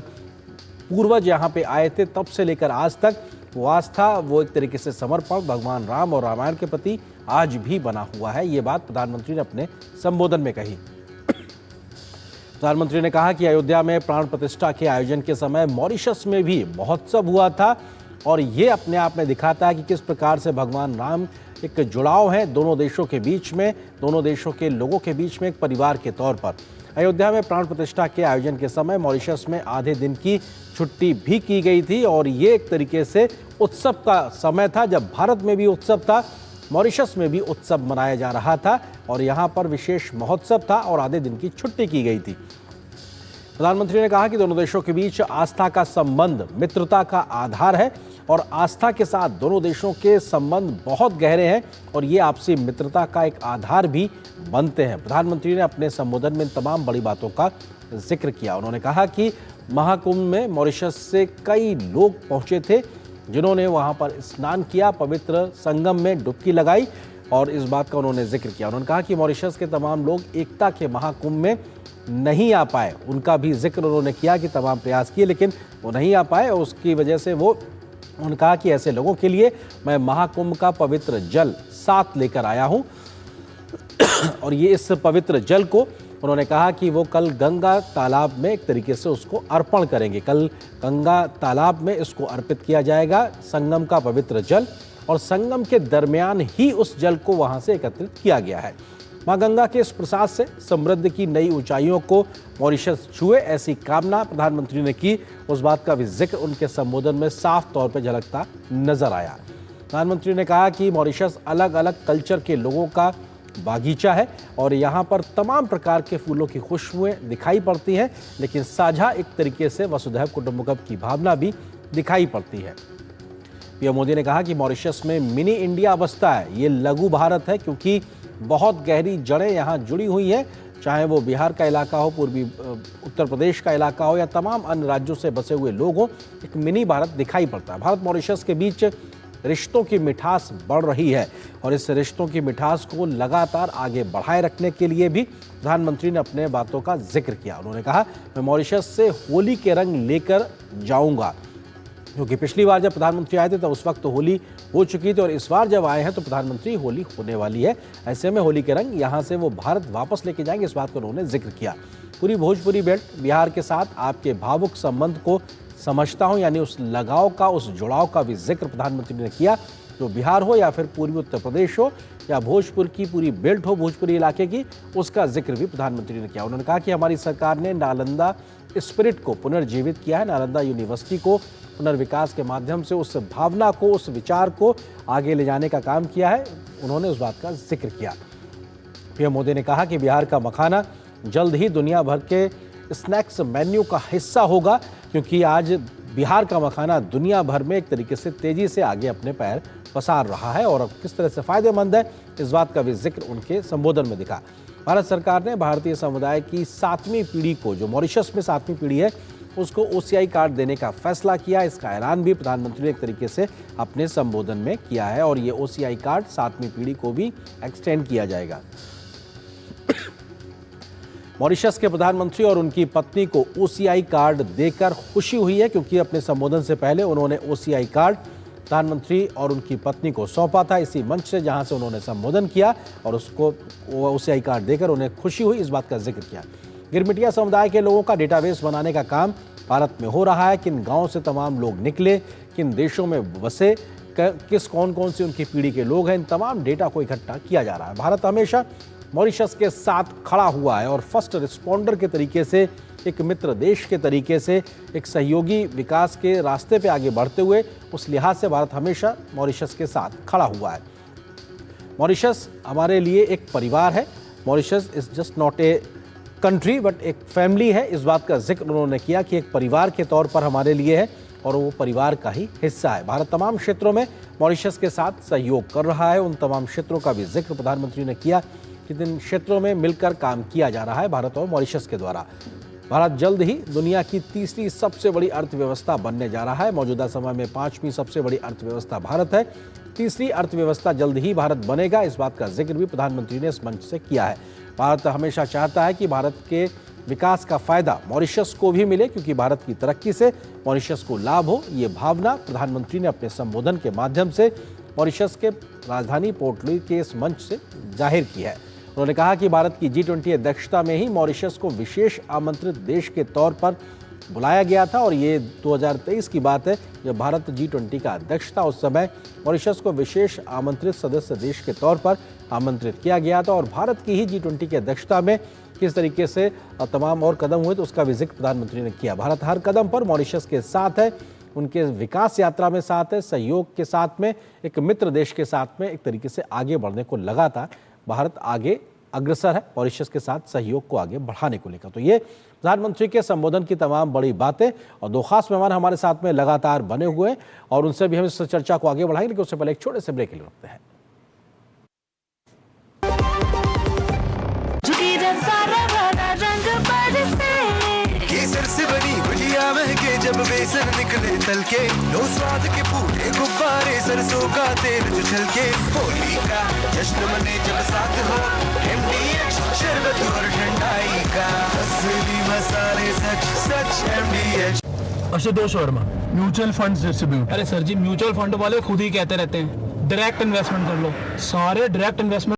A: पूर्वज यहाँ पे आए थे तब से लेकर आज तक वो आस्था, वो एक तरीके से समर्पण भगवान राम और रामायण के प्रति आज भी बना हुआ है। ये बात प्रधानमंत्री ने अपने संबोधन में कही। प्रधानमंत्री ने कहा कि अयोध्या में प्राण प्रतिष्ठा के आयोजन के समय मॉरिशस में भी महोत्सव हुआ था और ये अपने आप में दिखाता है कि किस प्रकार से भगवान राम एक जुड़ाव है दोनों देशों के बीच में, दोनों देशों के लोगों के बीच में एक परिवार के तौर पर। अयोध्या में प्राण प्रतिष्ठा के आयोजन के समय मॉरिशस में आधे दिन की छुट्टी भी की गई थी और ये एक तरीके से उत्सव का समय था जब भारत में भी उत्सव था, मॉरिशस में भी उत्सव मनाया जा रहा था और यहाँ पर विशेष महोत्सव था और आधे दिन की छुट्टी की गई थी। प्रधानमंत्री ने कहा कि दोनों देशों के बीच आस्था का संबंध मित्रता का आधार है और आस्था के साथ दोनों देशों के संबंध बहुत गहरे हैं और ये आपसी मित्रता का एक आधार भी बनते हैं। प्रधानमंत्री ने अपने संबोधन में तमाम बड़ी बातों का जिक्र किया। उन्होंने कहा कि महाकुंभ में मॉरिशस से कई लोग पहुंचे थे जिन्होंने वहां पर स्नान किया, पवित्र संगम में डुबकी लगाई और इस बात का उन्होंने जिक्र किया। उन्होंने कहा कि मॉरिशस के तमाम लोग एकता के महाकुंभ में नहीं आ पाए, उनका भी जिक्र उन्होंने किया कि तमाम प्रयास किए लेकिन वो नहीं आ पाए और उसकी वजह से उन्होंने कहा कि ऐसे लोगों के लिए मैं महाकुंभ का पवित्र जल साथ लेकर आया हूं और ये इस पवित्र जल को उन्होंने कहा कि वो कल गंगा तालाब में एक तरीके से उसको अर्पण करेंगे। कल गंगा तालाब में इसको अर्पित किया जाएगा संगम का पवित्र जल और संगम के दरमियान ही उस जल को वहां से एकत्रित किया गया है। मां गंगा के इस प्रसाद से समृद्धि की नई ऊंचाइयों को मॉरिशस छुए, ऐसी कामना प्रधानमंत्री ने की। उस बात का भी जिक्र उनके संबोधन में साफ तौर पर झलकता नजर आया। प्रधानमंत्री ने कहा कि मॉरिशस अलग अलग कल्चर के लोगों का बागीचा है और यहाँ पर तमाम प्रकार के फूलों की खुशबुएं दिखाई पड़ती हैं लेकिन साझा एक तरीके से वसुधैव कुटुंबकम की भावना भी दिखाई पड़ती है। पीएम मोदी ने कहा कि मॉरिशस में मिनी इंडिया बसता है, ये लघु भारत है क्योंकि बहुत गहरी जड़ें यहाँ जुड़ी हुई हैं, चाहे वो बिहार का इलाका हो, पूर्वी उत्तर प्रदेश का इलाका हो या तमाम अन्य राज्यों से बसे हुए लोग हों, एक मिनी भारत दिखाई पड़ता है। भारत मॉरिशस के बीच रिश्तों की मिठास बढ़ रही है और इस रिश्तों की मिठास को लगातार आगे बढ़ाए रखने के लिए भी प्रधानमंत्री ने अपने बातों का जिक्र किया। उन्होंने कहा मैं मॉरिशस से होली के रंग लेकर जाऊंगा, क्योंकि पिछली बार जब प्रधानमंत्री आए थे तब उस वक्त तो होली हो चुकी थी और इस बार जब आए हैं तो प्रधानमंत्री होली होने वाली है। ऐसे में होली के रंग यहाँ से वो भारत वापस लेके जाएंगे, इस बात को उन्होंने जिक्र किया। पूरी भोजपुरी बेल्ट बिहार के साथ आपके भावुक संबंध को समझता हूँ, यानी उस लगाव का, उस जुड़ाव का भी जिक्र प्रधानमंत्री ने किया। जो बिहार हो या फिर पूर्वी उत्तर प्रदेश हो या भोजपुर की पूरी बेल्ट हो भोजपुरी इलाके की, उसका जिक्र भी प्रधानमंत्री ने किया। उन्होंने कहा कि हमारी सरकार ने नालंदा स्पिरिट को पुनर्जीवित किया है, नालंदा यूनिवर्सिटी को पुनर्विकास के माध्यम से उस भावना को, उस विचार को आगे ले जाने का काम किया है। उन्होंने उस बात का जिक्र किया। पीएम मोदी ने कहा कि बिहार का मखाना जल्द ही दुनिया भर के स्नैक्स मेन्यू का हिस्सा होगा, क्योंकि आज बिहार का मखाना दुनिया भर में एक तरीके से तेजी से आगे अपने पैर पसार रहा है और अब किस तरह से फायदेमंद है, इस बात का भी जिक्र उनके संबोधन में दिखा। भारत सरकार ने भारतीय समुदाय की 7वीं पीढ़ी को, जो मॉरिशस में 7वीं पीढ़ी है, उसको OCI कार्ड देने का फैसला किया। इसका ऐलान भी प्रधानमंत्री ने एक तरीके से अपने संबोधन में किया है और ये OCI कार्ड 7वीं पीढ़ी को भी एक्सटेंड किया जाएगा। मॉरिशस के प्रधानमंत्री और उनकी पत्नी को OCI कार्ड देकर खुशी हुई है, क्योंकि अपने संबोधन से पहले उन्होंने OCI कार्ड प्रधानमंत्री और उनकी पत्नी को सौंपा था इसी मंच से, जहां से उन्होंने संबोधन किया और उसको OCI कार्ड देकर उन्हें खुशी हुई, इस बात का जिक्र किया। गिरमिटिया समुदाय के लोगों का डेटाबेस बनाने का काम भारत में हो रहा है। किन गाँव से तमाम लोग निकले, किन देशों में बसे, किस कौन सी उनकी पीढ़ी के लोग हैं, इन तमाम डेटा को इकट्ठा किया जा रहा है। भारत हमेशा मॉरिशस के साथ खड़ा हुआ है और फर्स्ट रिस्पॉन्डर के तरीके से, एक मित्र देश के तरीके से, एक सहयोगी विकास के रास्ते पे आगे बढ़ते हुए, उस लिहाज से भारत हमेशा मॉरिशस के साथ खड़ा हुआ है। मॉरिशस हमारे लिए एक परिवार है। Mauritius is just not a country but एक फैमिली है। इस बात का जिक्र उन्होंने किया कि एक परिवार के तौर पर हमारे लिए है और वो परिवार का ही हिस्सा है। भारत तमाम क्षेत्रों में मॉरिशस के साथ सहयोग कर रहा है। उन तमाम क्षेत्रों का भी जिक्र प्रधानमंत्री ने किया कि जिन क्षेत्रों में मिलकर काम किया जा रहा है भारत और मॉरिशस के द्वारा। भारत जल्द ही दुनिया की तीसरी सबसे बड़ी अर्थव्यवस्था बनने जा रहा है। मौजूदा समय में 5वीं सबसे बड़ी अर्थव्यवस्था भारत है। तीसरी अर्थव्यवस्था जल्द ही भारत बनेगा, इस बात का जिक्र भी प्रधानमंत्री ने इस मंच से किया है। भारत हमेशा चाहता है कि भारत के विकास का फायदा मॉरिशस को भी मिले, क्योंकि भारत की तरक्की से मॉरिशस को लाभ हो, ये भावना प्रधानमंत्री ने अपने संबोधन के माध्यम से मॉरिशस के राजधानी पोर्ट लुई के इस मंच से जाहिर की है। उन्होंने कहा कि भारत की G20 अध्यक्षता में ही मॉरिशस को विशेष आमंत्रित देश के तौर पर बुलाया गया था और ये 2023 की बात है जब भारत G20 का अध्यक्ष था। उस समय मॉरिशस को विशेष आमंत्रित सदस्य देश के तौर पर आमंत्रित किया गया था और भारत की ही G20 की अध्यक्षता में किस तरीके से तमाम और कदम हुए तो उसका भी जिक्र प्रधानमंत्री ने किया। भारत हर कदम पर मॉरिशस के साथ है, उनके विकास यात्रा में साथ है, सहयोग के साथ में, एक मित्र देश के साथ में एक तरीके से आगे बढ़ने को लगातार भारत आगे अग्रसर है मॉरिशस के साथ सहयोग को आगे बढ़ाने को लेकर। तो ये प्रधानमंत्री के संबोधन की तमाम बड़ी बातें और दो खास मेहमान हमारे साथ में लगातार बने हुए हैं और उनसे भी हम इस चर्चा को आगे बढ़ाएंगे, लेकिन उससे पहले एक छोटे से ब्रेक के लिए रुकते हैं।
J: केसर से बनी गुजिया महके जब बेसन निकले तल के, लो स्वाद के पूरे गुब्बारे सरसों का तेल जो छलके, होली का जश्न मने जब साथ हो MDH शरबत और ठंडाई का, असली मसाले सच सच MDH।
M: Ashutosh Verma, mutual funds distribute. अरे सर जी, म्यूचुअल फंड वाले खुद ही कहते रहते हैं डायरेक्ट इन्वेस्टमेंट कर लो, सारे डायरेक्ट इन्वेस्टमेंट